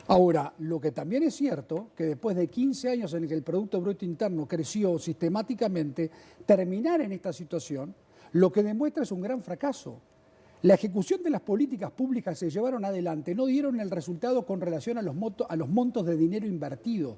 Ahora, lo que también es cierto, que después de 15 años en el que el Producto Bruto Interno creció sistemáticamente, terminar en esta situación, lo que demuestra es un gran fracaso. La ejecución de las políticas públicas que se llevaron adelante no dieron el resultado con relación a los montos de dinero invertido.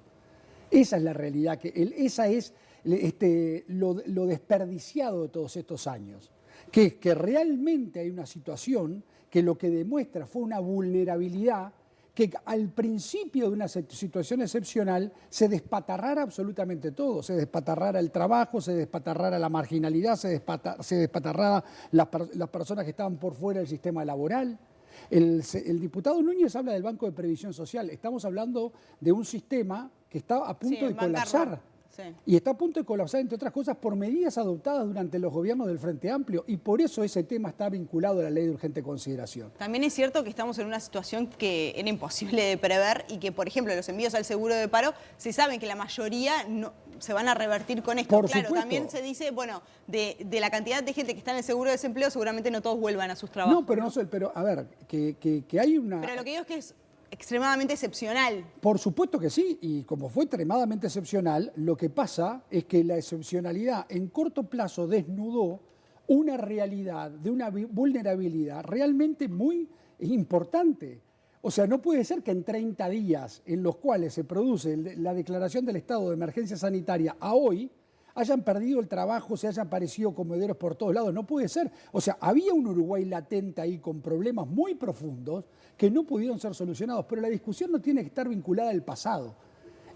Esa es la realidad, esa es lo desperdiciado de todos estos años. Que es que realmente hay una situación que lo que demuestra fue una vulnerabilidad que al principio de una situación excepcional se despatarrara absolutamente todo, se despatarrara el trabajo, se despatarrara la marginalidad, se despatarrara las personas que estaban por fuera del sistema laboral. El diputado Núñez habla del Banco de Previsión Social, estamos hablando de un sistema que está a punto Sí, de colapsar. Sí. Y está a punto de colapsar, entre otras cosas, por medidas adoptadas durante los gobiernos del Frente Amplio. Y por eso ese tema está vinculado a la ley de urgente consideración. También es cierto que estamos en una situación que era imposible de prever y que, por ejemplo, los envíos al seguro de paro, se saben que la mayoría no se van a revertir con esto. Por Claro, supuesto. también se dice, bueno, de la cantidad de gente que está en el seguro de desempleo, seguramente no todos vuelvan a sus trabajos. No, pero a ver, que hay una... Pero lo que digo es que es extremadamente excepcional. Por supuesto que sí, y como fue extremadamente excepcional, lo que pasa es que la excepcionalidad en corto plazo desnudó una realidad de una vulnerabilidad realmente muy importante. O sea, no puede ser que en 30 días en los cuales se produce la declaración del estado de emergencia sanitaria a hoy, hayan perdido el trabajo, se hayan aparecido comederos por todos lados. No puede ser. O sea, había un Uruguay latente ahí con problemas muy profundos que no pudieron ser solucionados, pero la discusión no tiene que estar vinculada al pasado.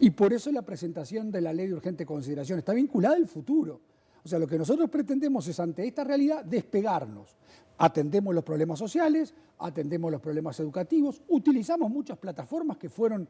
Y por eso la presentación de la ley de urgente consideración está vinculada al futuro. O sea, lo que nosotros pretendemos es, ante esta realidad, despegarnos. Atendemos los problemas sociales, atendemos los problemas educativos, utilizamos muchas plataformas que fueron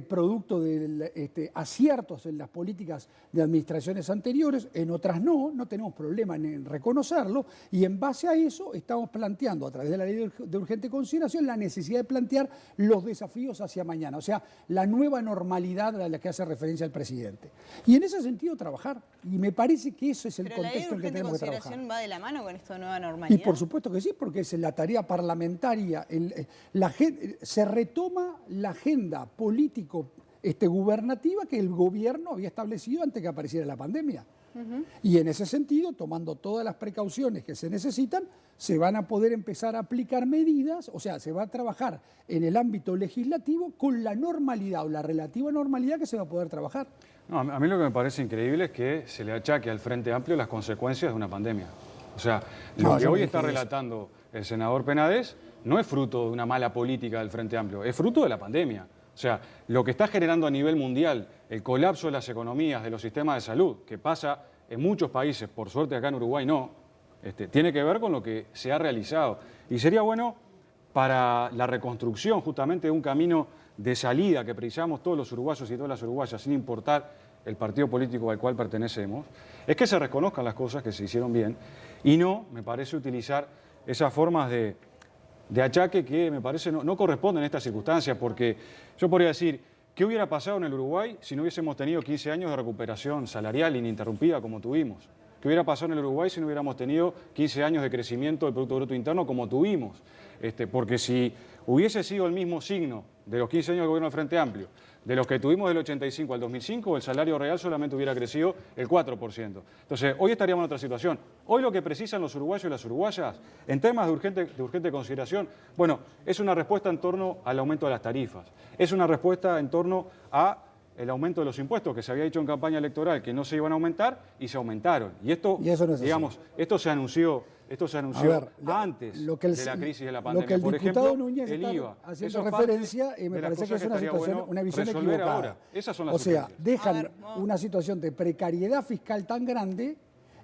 producto de aciertos en las políticas de administraciones anteriores, en otras no tenemos problema en reconocerlo, y en base a eso estamos planteando a través de la ley de urgente consideración la necesidad de plantear los desafíos hacia mañana, o sea, la nueva normalidad a la que hace referencia el presidente. Y en ese sentido trabajar, y me parece que eso es el contexto en que tenemos que trabajar. ¿Pero la ley de urgente consideración va de la mano con esto de nueva normalidad? Y por supuesto que sí, porque es la tarea parlamentaria, se retoma la agenda político-gubernativa que el gobierno había establecido antes que apareciera la pandemia. Y en ese sentido, tomando todas las precauciones que se necesitan, se van a poder empezar a aplicar medidas, o sea, se va a trabajar en el ámbito legislativo con la normalidad o la relativa normalidad que se va a poder trabajar. No, a mí lo que me parece increíble es que se le achaque al Frente Amplio las consecuencias de una pandemia. O sea, lo que hoy está relatando el senador Penades no es fruto de una mala política del Frente Amplio, es fruto de la pandemia. O sea, lo que está generando a nivel mundial el colapso de las economías, de los sistemas de salud, que pasa en muchos países, por suerte acá en Uruguay no, tiene que ver con lo que se ha realizado. Y sería bueno para la reconstrucción justamente de un camino de salida que precisamos todos los uruguayos y todas las uruguayas, sin importar el partido político al cual pertenecemos, es que se reconozcan las cosas que se hicieron bien y no, me parece, utilizar esas formas de achaque que me parece no corresponden en estas circunstancias, porque yo podría decir, ¿qué hubiera pasado en el Uruguay si no hubiésemos tenido 15 años de recuperación salarial ininterrumpida como tuvimos? ¿Qué hubiera pasado en el Uruguay si no hubiéramos tenido 15 años de crecimiento del Producto Bruto Interno como tuvimos? Porque si hubiese sido el mismo signo de los 15 años del gobierno del Frente Amplio, de los que tuvimos del 85 al 2005, el salario real solamente hubiera crecido el 4%. Entonces, hoy estaríamos en otra situación. Hoy lo que precisan los uruguayos y las uruguayas, en temas de urgente consideración, bueno, es una respuesta en torno al aumento de las tarifas, es una respuesta en torno a el aumento de los impuestos, que se había dicho en campaña electoral que no se iban a aumentar y se aumentaron. Y esto, digamos, esto se anunció antes de la crisis de la pandemia. Lo que el por diputado ejemplo, Núñez el está IVA. haciendo referencia, me parece que es una situación, una visión equivocada. Ahora. Esas son las o sea, urgencias. dejan una situación de precariedad fiscal tan grande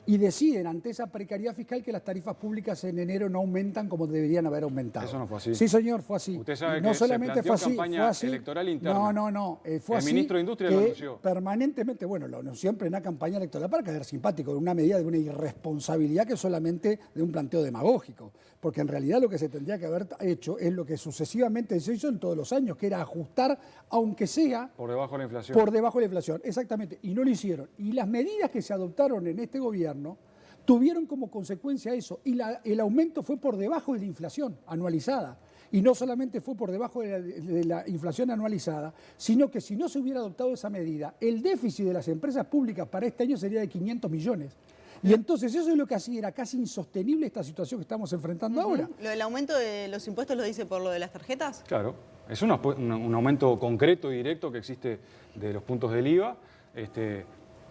y deciden ante esa precariedad fiscal que las tarifas públicas en enero no aumentan como deberían haber aumentado. Eso no fue así. Sí, señor, fue así. Usted sabe no que solamente se planteó fue así, campaña fue así. electoral interna. No, fue así. El ministro de Industria lo anunció. Permanentemente, bueno, lo anunció en plena campaña electoral para quedar simpático, en una medida de una irresponsabilidad que solamente de un planteo demagógico. Porque en realidad lo que se tendría que haber hecho es lo que sucesivamente se hizo en todos los años, que era ajustar, aunque sea por debajo de la inflación. Por debajo de la inflación, exactamente. Y no lo hicieron. Y las medidas que se adoptaron en este gobierno tuvieron como consecuencia eso. Y el aumento fue por debajo de la inflación anualizada. Y no solamente fue por debajo de la inflación anualizada, sino que si no se hubiera adoptado esa medida, el déficit de las empresas públicas para este año sería de 500 millones. Y entonces eso es lo que hacía, era casi insostenible esta situación que estamos enfrentando ahora. ¿Lo del aumento de los impuestos lo dice por lo de las tarjetas? Claro, es un aumento concreto y directo que existe de los puntos del IVA.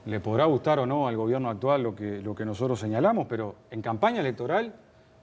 Le podrá gustar o no al gobierno actual lo que nosotros señalamos, pero en campaña electoral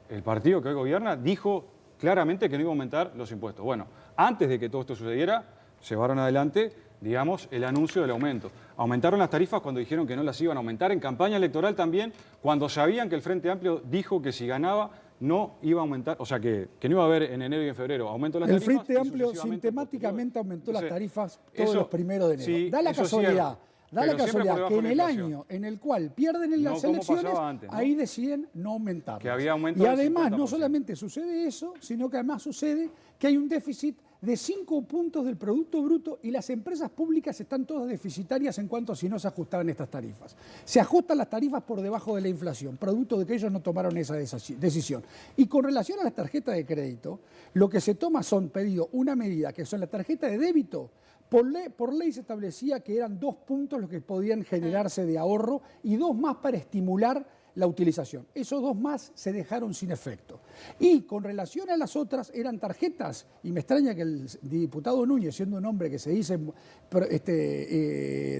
el partido que hoy gobierna dijo claramente que no iba a aumentar los impuestos. Bueno, antes de que todo esto sucediera, llevaron adelante, digamos, el anuncio del aumento. Aumentaron las tarifas cuando dijeron que no las iban a aumentar. En campaña electoral también, cuando sabían que el Frente Amplio dijo que si ganaba no iba a aumentar, o sea, que no iba a haber en enero y en febrero aumento de las tarifas. El Frente Amplio sistemáticamente aumentó las tarifas todos los primeros de enero. Sí, da la casualidad. Da la casualidad que en el inflación. año en el cual pierden las elecciones, antes, ¿no? ahí deciden no aumentar. Que había aumento y además del 50%. no solamente sucede eso, sino que además sucede que hay un déficit de 5 puntos del Producto Bruto y las empresas públicas están todas deficitarias en cuanto a si no se ajustaban estas tarifas. Se ajustan las tarifas por debajo de la inflación, producto de que ellos no tomaron esa decisión. Y con relación a las tarjetas de crédito, lo que se toma son pedido una medida que son la tarjeta de débito. Por ley se establecía que eran 2 puntos los que podían generarse de ahorro y 2 más para estimular la utilización. Esos 2 más se dejaron sin efecto. Y con relación a las otras, eran tarjetas, y me extraña que el diputado Núñez, siendo un hombre que se dice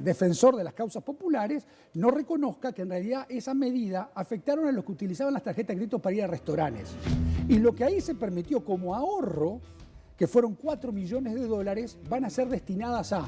defensor de las causas populares, no reconozca que en realidad esa medida afectaron a los que utilizaban las tarjetas de crédito para ir a restaurantes. Y lo que ahí se permitió como ahorro, que fueron $4 millones, van a ser destinadas a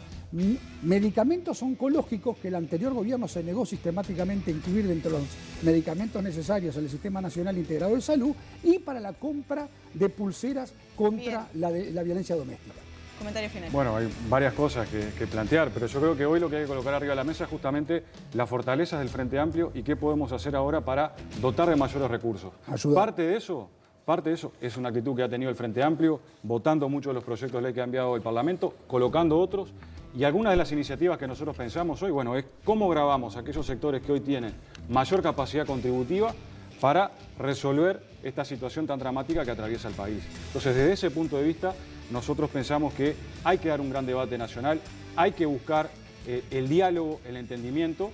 medicamentos oncológicos que el anterior gobierno se negó sistemáticamente a incluir dentro de los medicamentos necesarios en el Sistema Nacional Integrado de Salud y para la compra de pulseras contra la violencia doméstica. Comentario final. Bueno, hay varias cosas que plantear, pero yo creo que hoy lo que hay que colocar arriba de la mesa es justamente las fortalezas del Frente Amplio y qué podemos hacer ahora para dotar de mayores recursos. Parte de eso es una actitud que ha tenido el Frente Amplio, votando muchos de los proyectos de ley que ha enviado el Parlamento, colocando otros, y algunas de las iniciativas que nosotros pensamos hoy, bueno, es cómo grabamos a aquellos sectores que hoy tienen mayor capacidad contributiva para resolver esta situación tan dramática que atraviesa el país. Entonces, desde ese punto de vista, nosotros pensamos que hay que dar un gran debate nacional, hay que buscar el diálogo, el entendimiento,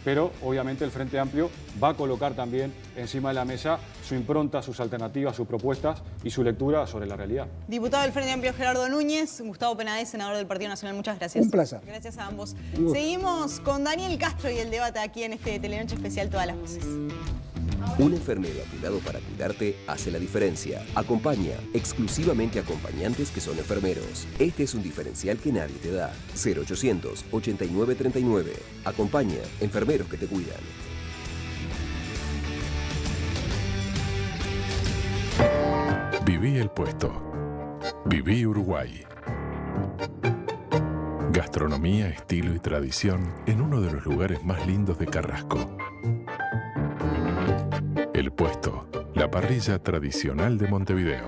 pero obviamente el Frente Amplio va a colocar también encima de la mesa su impronta, sus alternativas, sus propuestas y su lectura sobre la realidad. Diputado del Frente Amplio Gerardo Núñez, Gustavo Penades, senador del Partido Nacional, muchas gracias. Un placer. Gracias a ambos. Seguimos con Daniel Castro y el debate aquí en este Telenoche Especial Todas las Voces. Un enfermero a tu lado para cuidarte hace la diferencia. Acompaña, exclusivamente acompañantes que son enfermeros. Este es un diferencial que nadie te da. 0800 8939. Acompaña, enfermeros que te cuidan. Viví el puesto. Viví Uruguay. Gastronomía, estilo y tradición en uno de los lugares más lindos de Carrasco. El Puesto, la parrilla tradicional de Montevideo.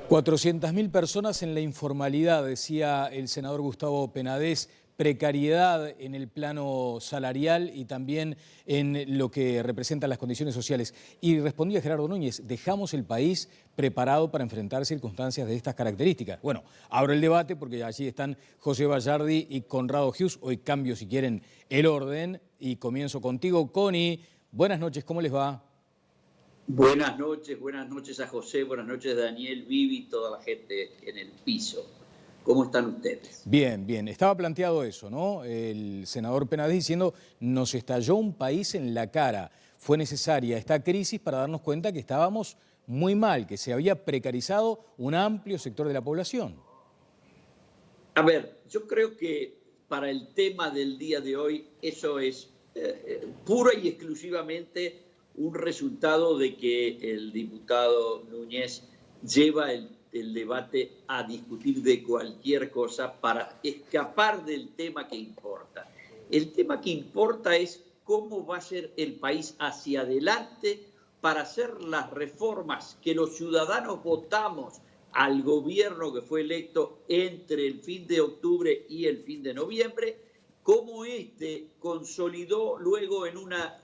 400.000 personas en la informalidad, decía el senador Gustavo Penades, precariedad en el plano salarial y también en lo que representan las condiciones sociales. Y respondía Gerardo Núñez, dejamos el país preparado para enfrentar circunstancias de estas características. Bueno, abro el debate porque allí están José Bayardi y Conrado Hughes. Hoy cambio, si quieren, el orden y comienzo contigo, Connie. Buenas noches, ¿cómo les va? Buenas noches a José, buenas noches a Daniel, Vivi, toda la gente en el piso. ¿Cómo están ustedes? Bien, bien. Estaba planteado eso, ¿no? El senador Penades diciendo, nos estalló un país en la cara. Fue necesaria esta crisis para darnos cuenta que estábamos muy mal, que se había precarizado un amplio sector de la población. A ver, yo creo que para el tema del día de hoy, eso es pura y exclusivamente un resultado de que el diputado Núñez lleva el debate a discutir de cualquier cosa para escapar del tema que importa. El tema que importa es cómo va a ser el país hacia adelante para hacer las reformas que los ciudadanos votamos al gobierno que fue electo entre el fin de octubre y el fin de noviembre, cómo consolidó luego en una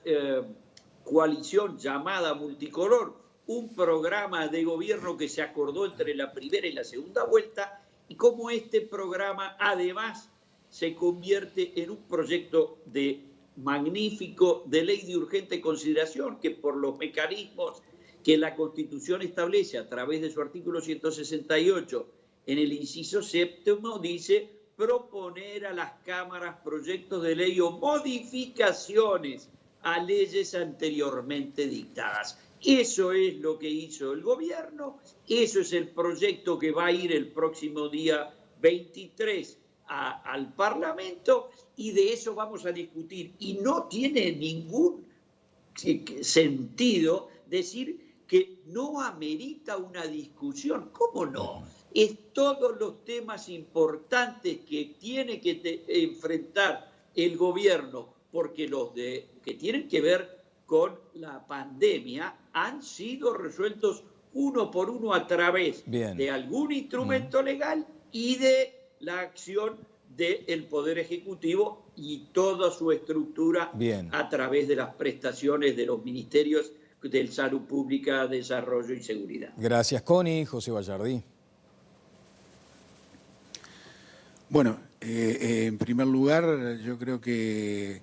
coalición llamada multicolor un programa de gobierno que se acordó entre la primera y la segunda vuelta, y cómo este programa además se convierte en un proyecto magnífico de ley de urgente consideración que por los mecanismos que la Constitución establece a través de su artículo 168 en el inciso séptimo dice proponer a las cámaras proyectos de ley o modificaciones a leyes anteriormente dictadas. Eso es lo que hizo el gobierno, eso es el proyecto que va a ir el próximo día 23 al Parlamento y de eso vamos a discutir. Y no tiene ningún sentido decir que no amerita una discusión. ¿Cómo no? Es todos los temas importantes que tiene que enfrentar el gobierno, porque los que tienen que ver con la pandemia han sido resueltos uno por uno a través de algún instrumento legal y de la acción del Poder Ejecutivo y toda su estructura a través de las prestaciones de los ministerios de Salud Pública, Desarrollo y Seguridad. Gracias, Connie. José Bayardi. Bueno, en primer lugar, yo creo que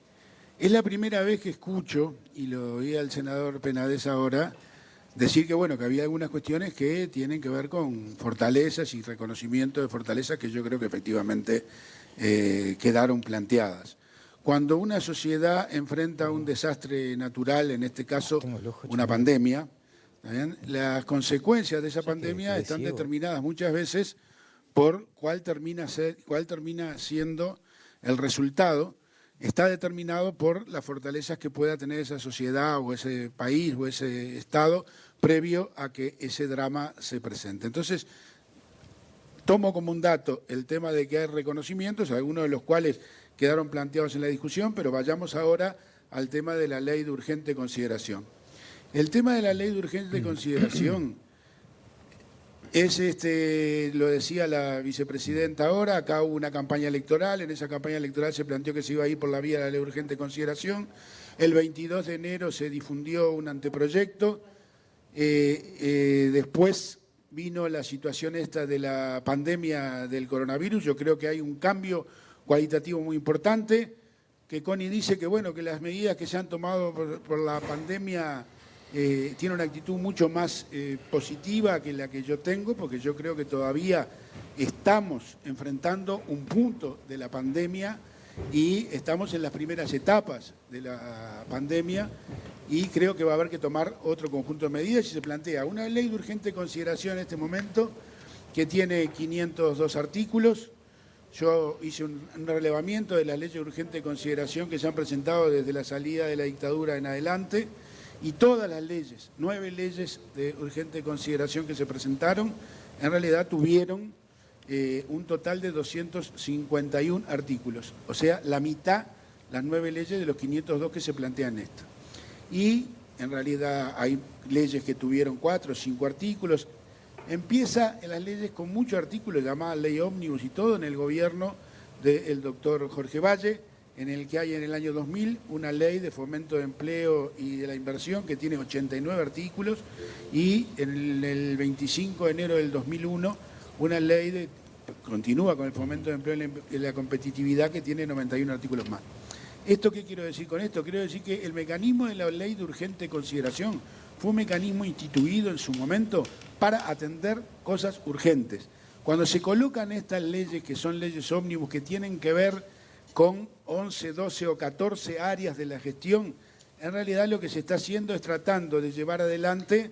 es la primera vez que escucho, y lo oí al senador Penades ahora, decir que bueno, que había algunas cuestiones que tienen que ver con fortalezas y reconocimiento de fortalezas que yo creo que efectivamente quedaron planteadas. Cuando una sociedad enfrenta un desastre natural, en este caso una pandemia, ¿bien? Las consecuencias de esa pandemia están determinadas muchas veces por cuál termina siendo el resultado. Está determinado por las fortalezas que pueda tener esa sociedad o ese país o ese Estado previo a que ese drama se presente. Entonces, tomo como un dato el tema de que hay reconocimientos, algunos de los cuales quedaron planteados en la discusión, pero vayamos ahora al tema de la ley de urgente consideración. El tema de la ley de urgente consideración es, lo decía la vicepresidenta ahora, acá hubo una campaña electoral, en esa campaña electoral se planteó que se iba a ir por la vía de la ley de urgente consideración, el 22 de enero se difundió un anteproyecto, después vino la situación esta de la pandemia del coronavirus, yo creo que hay un cambio cualitativo muy importante, que Connie dice que bueno, que las medidas que se han tomado por la pandemia tiene una actitud mucho más positiva que la que yo tengo, porque yo creo que todavía estamos enfrentando un punto de la pandemia y estamos en las primeras etapas de la pandemia y creo que va a haber que tomar otro conjunto de medidas y se plantea una ley de urgente consideración en este momento que tiene 502 artículos. Yo hice un relevamiento de las leyes de urgente consideración que se han presentado desde la salida de la dictadura en adelante. Y todas las leyes, 9 leyes de urgente consideración que se presentaron, en realidad tuvieron un total de 251 artículos. O sea, la mitad, las 9 leyes de los 502 que se plantean en esta. Y en realidad hay leyes que tuvieron 4 o 5 artículos. Empieza en las leyes con muchos artículos, llamada ley ómnibus y todo, en el gobierno del doctor Jorge Valle, en el que hay en el año 2000 una ley de fomento de empleo y de la inversión que tiene 89 artículos y en el 25 de enero del 2001 una ley continúa con el fomento de empleo y la competitividad que tiene 91 artículos más. ¿Esto qué quiero decir con esto? Quiero decir que el mecanismo de la ley de urgente consideración fue un mecanismo instituido en su momento para atender cosas urgentes. Cuando se colocan estas leyes que son leyes ómnibus que tienen que ver con 11, 12 o 14 áreas de la gestión, en realidad lo que se está haciendo es tratando de llevar adelante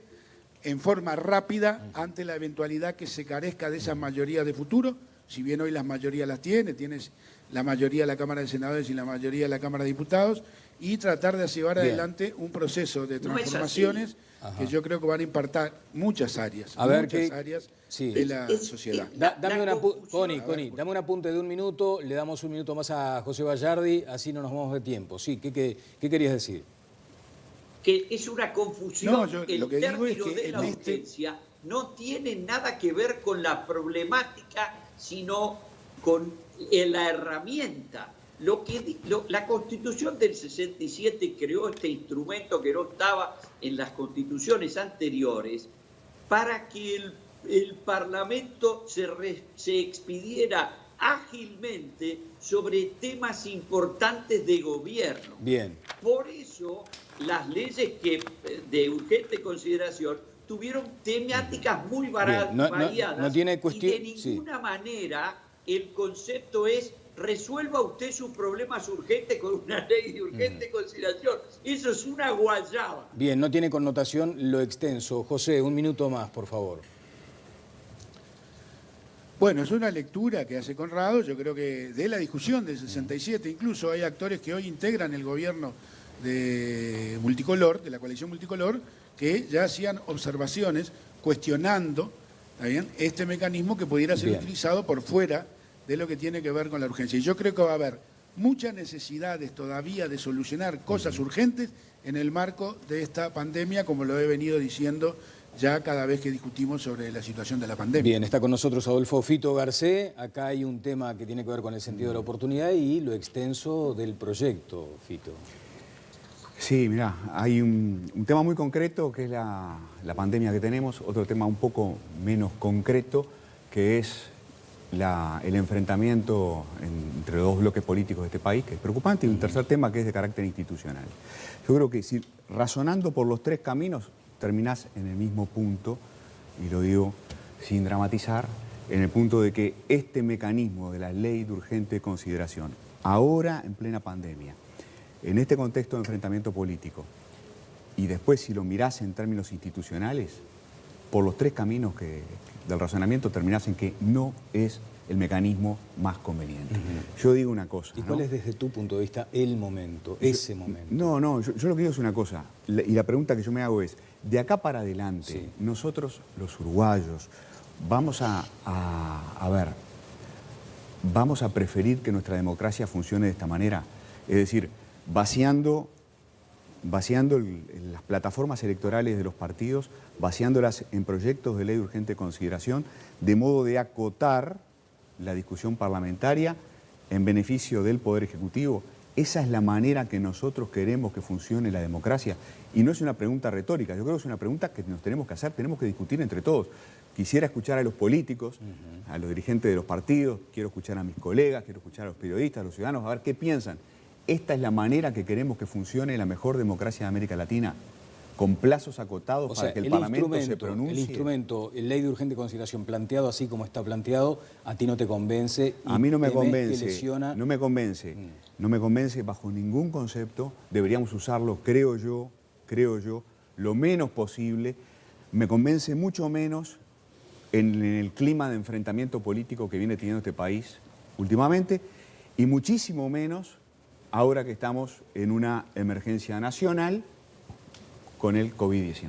en forma rápida ante la eventualidad que se carezca de esas mayorías de futuro, si bien hoy las mayorías las tienes la mayoría de la Cámara de Senadores y la mayoría de la Cámara de Diputados, y tratar de llevar adelante un proceso de transformaciones que yo creo que van a impactar muchas áreas, de la sociedad. Connie, dame un apunte de un minuto, le damos un minuto más a José Bayardi, así no nos vamos de tiempo. Sí, ¿qué querías decir? Que es una confusión. No, lo que digo es que de la urgencia no tiene nada que ver con la problemática, sino con la herramienta. La Constitución del 67 creó este instrumento que no estaba en las constituciones anteriores para que el Parlamento se expidiera ágilmente sobre temas importantes de gobierno. Bien. Por eso las leyes de urgente consideración tuvieron temáticas muy variadas no tiene cuestión, y de ninguna manera el concepto es resuelva usted sus problemas urgentes con una ley de urgente consideración. Eso es una guayaba. Bien, no tiene connotación lo extenso. José, un minuto más, por favor. Bueno, es una lectura que hace Conrado, yo creo que de la discusión del 67, incluso hay actores que hoy integran el gobierno de Multicolor, de la coalición Multicolor, que ya hacían observaciones cuestionando, ¿está bien?, este mecanismo que pudiera ser utilizado por fuera de lo que tiene que ver con la urgencia. Y yo creo que va a haber muchas necesidades todavía de solucionar cosas urgentes en el marco de esta pandemia, como lo he venido diciendo ya cada vez que discutimos sobre la situación de la pandemia. Bien, está con nosotros Adolfo Fito Garcé. Acá hay un tema que tiene que ver con el sentido de la oportunidad y lo extenso del proyecto, Fito. Sí, mirá, hay un tema muy concreto que es la pandemia que tenemos, otro tema un poco menos concreto que es el enfrentamiento entre los dos bloques políticos de este país, que es preocupante, y un tercer tema que es de carácter institucional. Yo creo que si razonando por los tres caminos, terminás en el mismo punto, y lo digo sin dramatizar, en el punto de que este mecanismo de la ley de urgente consideración, ahora en plena pandemia, en este contexto de enfrentamiento político, y después si lo mirás en términos institucionales, por los tres caminos del razonamiento terminás en que no es el mecanismo más conveniente. Yo digo una cosa. ¿Y cuál es desde tu punto de vista el momento, ese momento? No, yo lo que digo es una cosa, y la pregunta que yo me hago es, De acá para adelante, nosotros los uruguayos vamos vamos a preferir que nuestra democracia funcione de esta manera. Es decir, vaciando las plataformas electorales de los partidos, vaciándolas en proyectos de ley de urgente consideración, de modo de acotar la discusión parlamentaria en beneficio del Poder Ejecutivo. Esa es la manera que nosotros queremos que funcione la democracia. Y no es una pregunta retórica, yo creo que es una pregunta que nos tenemos que hacer, tenemos que discutir entre todos. Quisiera escuchar a los políticos, a los dirigentes de los partidos, quiero escuchar a mis colegas, quiero escuchar a los periodistas, a los ciudadanos, a ver qué piensan. Esta es la manera que queremos que funcione la mejor democracia de América Latina, con plazos acotados para que el Parlamento se pronuncie. El instrumento, el ley de urgente consideración planteado así como está planteado, a ti no te convence. A mí no me convence, lesiona... no me convence bajo ningún concepto. Deberíamos usarlo, creo yo, lo menos posible. Me convence mucho menos en el clima de enfrentamiento político que viene teniendo este país últimamente, y muchísimo menos ahora que estamos en una emergencia nacional con el COVID-19.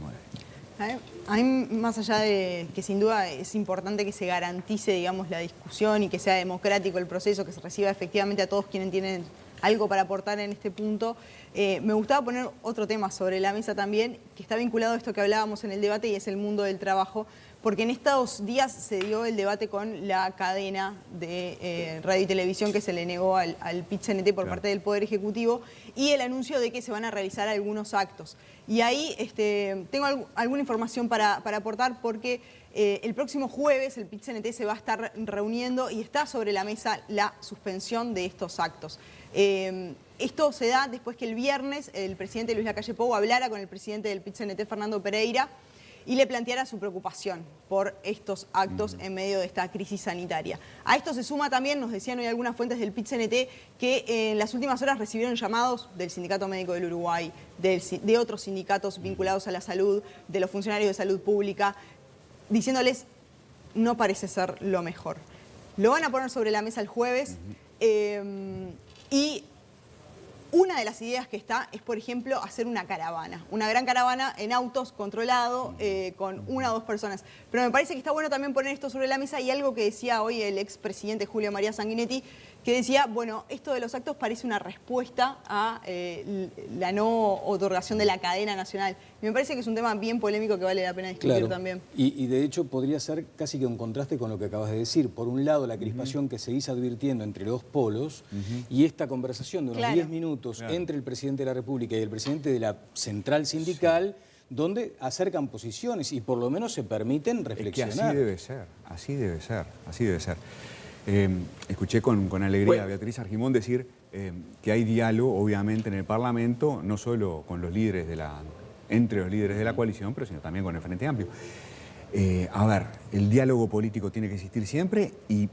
A mí, más allá de que sin duda es importante que se garantice, digamos, la discusión y que sea democrático el proceso, que se reciba efectivamente a todos quienes tienen algo para aportar en este punto, me gustaba poner otro tema sobre la mesa también, que está vinculado a esto que hablábamos en el debate, y es el mundo del trabajo, porque en estos días se dio el debate con la cadena de radio y televisión que se le negó al PIT-CNT por parte del Poder Ejecutivo, y el anuncio de que se van a realizar algunos actos. Y ahí tengo alguna información para aportar, porque el próximo jueves el PIT-CNT se va a estar reuniendo y está sobre la mesa la suspensión de estos actos. Esto se da después que el viernes el presidente Luis Lacalle Pou hablara con el presidente del PIT-CNT, Fernando Pereira, y le planteara su preocupación por estos actos en medio de esta crisis sanitaria. A esto se suma también, nos decían hoy algunas fuentes del PIT-CNT, que en las últimas horas recibieron llamados del Sindicato Médico del Uruguay, de otros sindicatos vinculados a la salud, de los funcionarios de salud pública, diciéndoles no parece ser lo mejor. Lo van a poner sobre la mesa el jueves y una de las ideas que está es, por ejemplo, hacer una caravana, una gran caravana en autos controlado con 1 o 2 personas. Pero me parece que está bueno también poner esto sobre la mesa, y algo que decía hoy el expresidente Julio María Sanguinetti, que decía, bueno, esto de los actos parece una respuesta a la no otorgación de la cadena nacional. Y me parece que es un tema bien polémico que vale la pena discutir también. Y de hecho podría ser casi que un contraste con lo que acabas de decir. Por un lado, la crispación que seguís advirtiendo entre los dos polos, y esta conversación de unos 10 minutos entre el presidente de la República y el presidente de la central sindical, donde acercan posiciones y por lo menos se permiten reflexionar. Es que así debe ser. Escuché con alegría a Beatriz Argimón decir que hay diálogo, obviamente, en el Parlamento, no solo con los líderes entre los líderes de la coalición, pero sino también con el Frente Amplio. A ver, el diálogo político tiene que existir siempre, y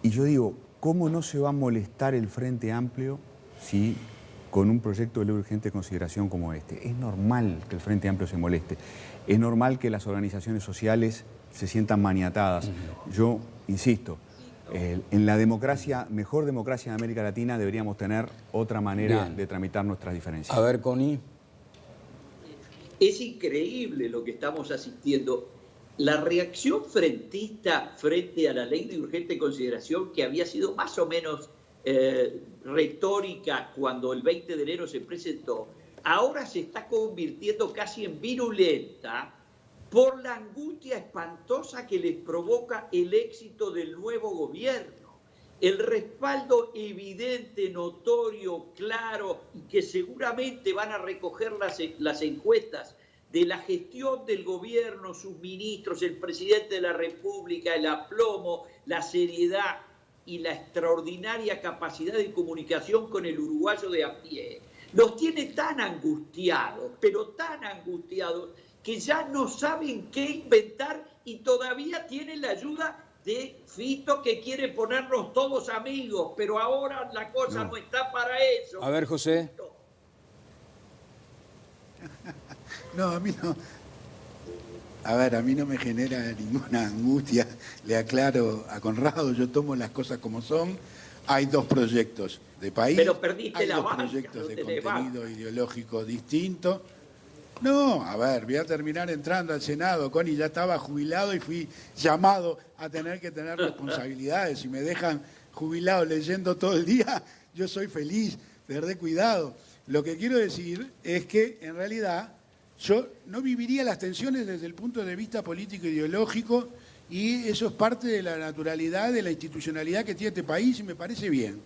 yo digo, ¿cómo no se va a molestar el Frente Amplio si con un proyecto de ley de urgente consideración como este? Es normal que el Frente Amplio se moleste, es normal que las organizaciones sociales se sientan maniatadas. Yo insisto, en la democracia, mejor democracia de América Latina, deberíamos tener otra manera de tramitar nuestras diferencias. A ver, Connie. Es increíble lo que estamos asistiendo. La reacción frentista frente a la ley de urgente consideración, que había sido más o menos retórica cuando el 20 de enero se presentó, ahora se está convirtiendo casi en virulenta por la angustia espantosa que les provoca el éxito del nuevo gobierno. El respaldo evidente, notorio, claro, y que seguramente van a recoger las encuestas de la gestión del gobierno, sus ministros, el presidente de la República, el aplomo, la seriedad y la extraordinaria capacidad de comunicación con el uruguayo de a pie, los tiene tan angustiados, pero tan angustiados, que ya no saben qué inventar, y todavía tienen la ayuda de Fito, que quiere ponernos todos amigos, pero ahora la cosa no está para eso. A ver, José. No, a mí no. A ver, a mí no me genera ninguna angustia. Le aclaro a Conrado, yo tomo las cosas como son. Hay 2 proyectos de país. Pero perdiste hay la 2 banca, proyectos no de tenés contenido banca. ideológico distinto. No, a ver, voy a terminar entrando al Senado, Connie, ya estaba jubilado y fui llamado a tener que tener responsabilidades. Si me dejan jubilado leyendo todo el día, yo soy feliz, de cuidado. Lo que quiero decir es que, en realidad, yo no viviría las tensiones desde el punto de vista político-ideológico y eso es parte de la naturalidad, de la institucionalidad que tiene este país y me parece bien.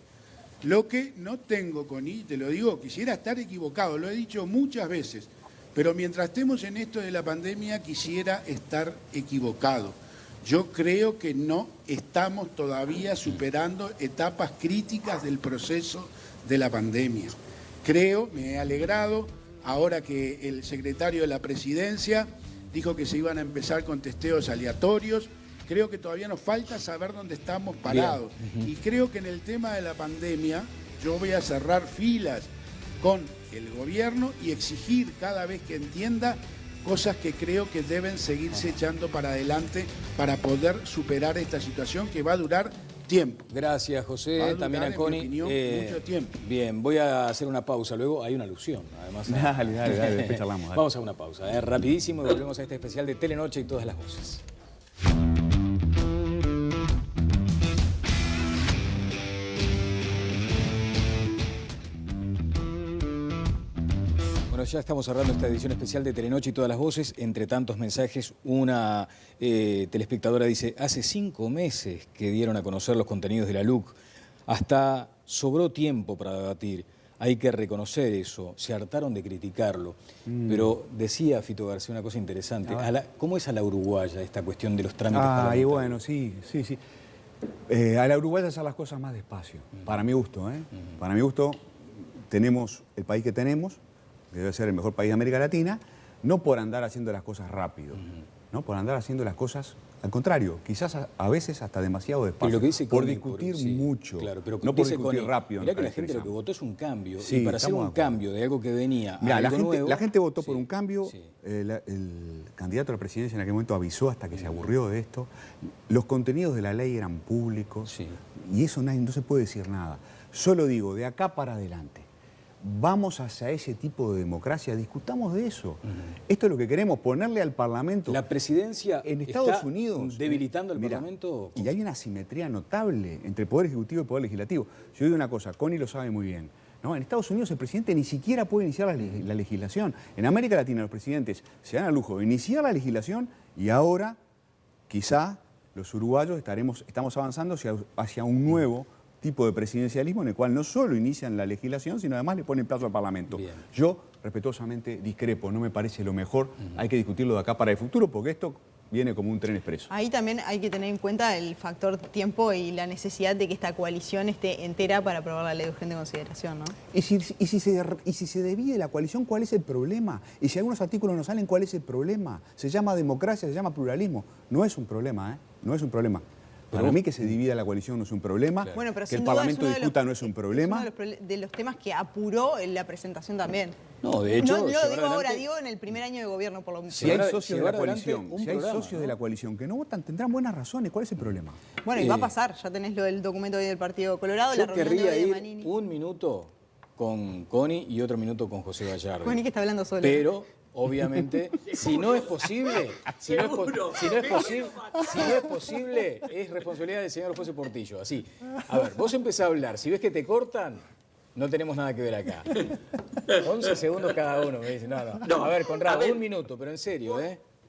Lo que no tengo, Connie, te lo digo, quisiera estar equivocado, lo he dicho muchas veces, pero mientras estemos en esto de la pandemia quisiera estar equivocado. Yo creo que no estamos todavía superando etapas críticas del proceso de la pandemia. Creo, me he alegrado, ahora que el secretario de la Presidencia dijo que se iban a empezar con testeos aleatorios. Creo que todavía nos falta saber dónde estamos parados. Y creo que en el tema de la pandemia yo voy a cerrar filas con el gobierno y exigir cada vez que entienda cosas que creo que deben seguirse echando para adelante para poder superar esta situación que va a durar tiempo. Gracias, José. También a Connie. Mucho tiempo. Bien, voy a hacer una pausa. Luego hay una alusión, además. Dale, después charlamos. Dale. Vamos a una pausa, rapidísimo, y volvemos a este especial de Telenoche y todas las voces. Bueno, ya estamos cerrando esta edición especial de Telenoche y todas las voces. Entre tantos mensajes, una telespectadora dice: hace 5 meses que dieron a conocer los contenidos de la LUC. Hasta sobró tiempo para debatir. Hay que reconocer eso. Se hartaron de criticarlo. Pero decía Fito García una cosa interesante. ¿Cómo es a la uruguaya esta cuestión de los trámites parlamentarios? Y bueno, sí. A la uruguaya hacer las cosas más despacio. Para mi gusto, Para mi gusto, tenemos el país que tenemos. Debe ser el mejor país de América Latina, no por andar haciendo las cosas rápido, no por andar haciendo las cosas, al contrario, quizás a veces hasta demasiado despacio, lo que dice por Connie, discutir mucho, claro, pero no por dice discutir Connie, rápido. Mirá que la gente lo que votó es un cambio, Sí, y para hacer un cambio de algo que venía a algo nuevo... La gente votó por un cambio, el candidato a la presidencia en aquel momento avisó hasta que se aburrió de esto, los contenidos de la ley eran públicos, y eso no se puede decir nada. Solo digo, de acá para adelante, vamos hacia ese tipo de democracia, discutamos de eso. Esto es lo que queremos, ponerle al Parlamento. La presidencia en Estados está Unidos debilitando el Parlamento. Y hay una asimetría notable entre Poder Ejecutivo y Poder Legislativo. Yo digo una cosa, Connie lo sabe muy bien. ¿No? En Estados Unidos el presidente ni siquiera puede iniciar la legislación. En América Latina los presidentes se dan al lujo de iniciar la legislación y ahora quizá los uruguayos estamos avanzando hacia un nuevo tipo de presidencialismo en el cual no solo inician la legislación, sino además le ponen plazo al Parlamento. Bien. Yo, respetuosamente, discrepo, no me parece lo mejor, hay que discutirlo de acá para el futuro, porque esto viene como un tren expreso. Ahí también hay que tener en cuenta el factor tiempo y la necesidad de que esta coalición esté entera para aprobar la ley de urgente consideración, ¿no? Y si se divide la coalición, ¿cuál es el problema? Y si algunos artículos no salen, ¿cuál es el problema? Se llama democracia, se llama pluralismo. No es un problema, No es un problema. Para mí que se divida la coalición no es un problema, bueno, pero que el sin duda Parlamento discuta no es un problema. Es uno de los temas que apuró la presentación también. No, de hecho... No lo digo ahora, digo en el primer año de gobierno, por lo menos. Si hay socios de la coalición, de la coalición que no votan, tendrán buenas razones. ¿Cuál es el problema? Bueno, y va a pasar. Ya tenés lo del documento hoy del Partido Colorado, Yo la reunión de hoy de Manini. un minuto con Connie y otro minuto con José Gallardo. Connie que está hablando solo. Pero... obviamente, si no es posible, es responsabilidad del señor José Portillo. Así. A ver, vos empezás a hablar. Si ves que te cortan, no tenemos nada que ver acá. 11 segundos cada uno, me dicen. No. A ver, Conrado, un minuto, pero en serio,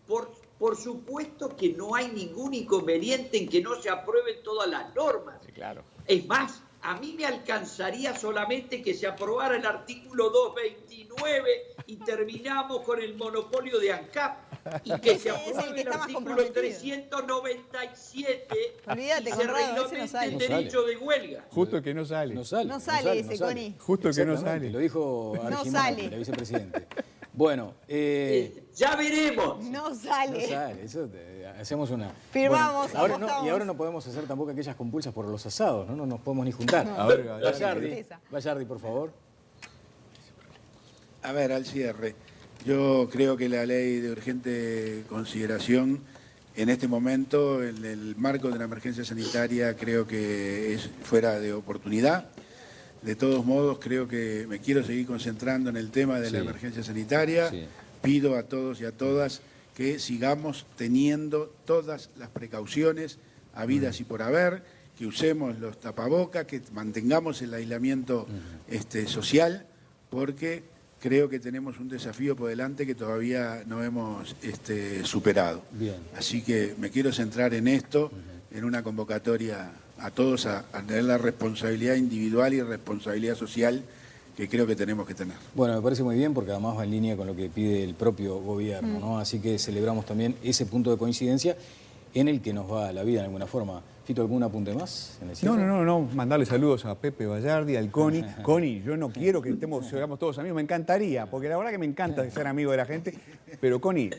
Por supuesto que no hay ningún inconveniente en que no se aprueben todas las normas. Sí, claro. Es más, a mí me alcanzaría solamente que se aprobara el artículo 229 y terminamos con el monopolio de ANCAP y que se apruebe el artículo 397 Olvídate, y se Conrado, reglamente el derecho de huelga. Justo que no sale. No sale ese, Connie. Justo que no sale. Lo dijo Argimón, la vicepresidente. Bueno, ya veremos. No sale. No sale, eso hacemos una... Firmamos, Bueno, ahora no podemos hacer tampoco aquellas compulsas por los asados, no nos podemos ni juntar. No. A ver, Gallardi, por favor. A ver, al cierre. Yo creo que la ley de urgente consideración, en este momento, en el marco de la emergencia sanitaria, creo que es fuera de oportunidad. De todos modos, creo que me quiero seguir concentrando en el tema de la emergencia sanitaria, pido a todos y a todas que sigamos teniendo todas las precauciones habidas y por haber, que usemos los tapabocas, que mantengamos el aislamiento social, porque creo que tenemos un desafío por delante que todavía no hemos superado. Bien. Así que me quiero centrar en esto, en una convocatoria a todos a tener la responsabilidad individual y responsabilidad social que creo que tenemos que tener. Bueno, me parece muy bien porque además va en línea con lo que pide el propio gobierno, ¿no? Así que celebramos también ese punto de coincidencia en el que nos va la vida de alguna forma. Fito, ¿algún apunte más en el cierre? No. Mandarle saludos a Pepe Vallardi, al Coni. Coni, yo no quiero que seamos todos amigos, me encantaría, porque la verdad que me encanta ser amigo de la gente. Pero, Coni,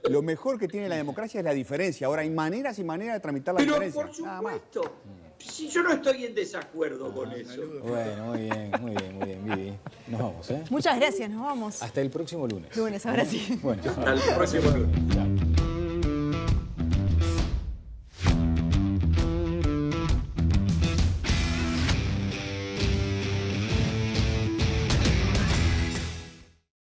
lo mejor que tiene la democracia es la diferencia. Ahora, hay maneras y maneras de tramitar la diferencia. Pero por supuesto, si yo no estoy en desacuerdo con eso. Bueno, muy bien, Vivi. Nos vamos, ¿eh? Muchas gracias, nos vamos. Hasta el próximo lunes. Lunes, ahora sí. Bueno, Hasta el próximo lunes. Chao.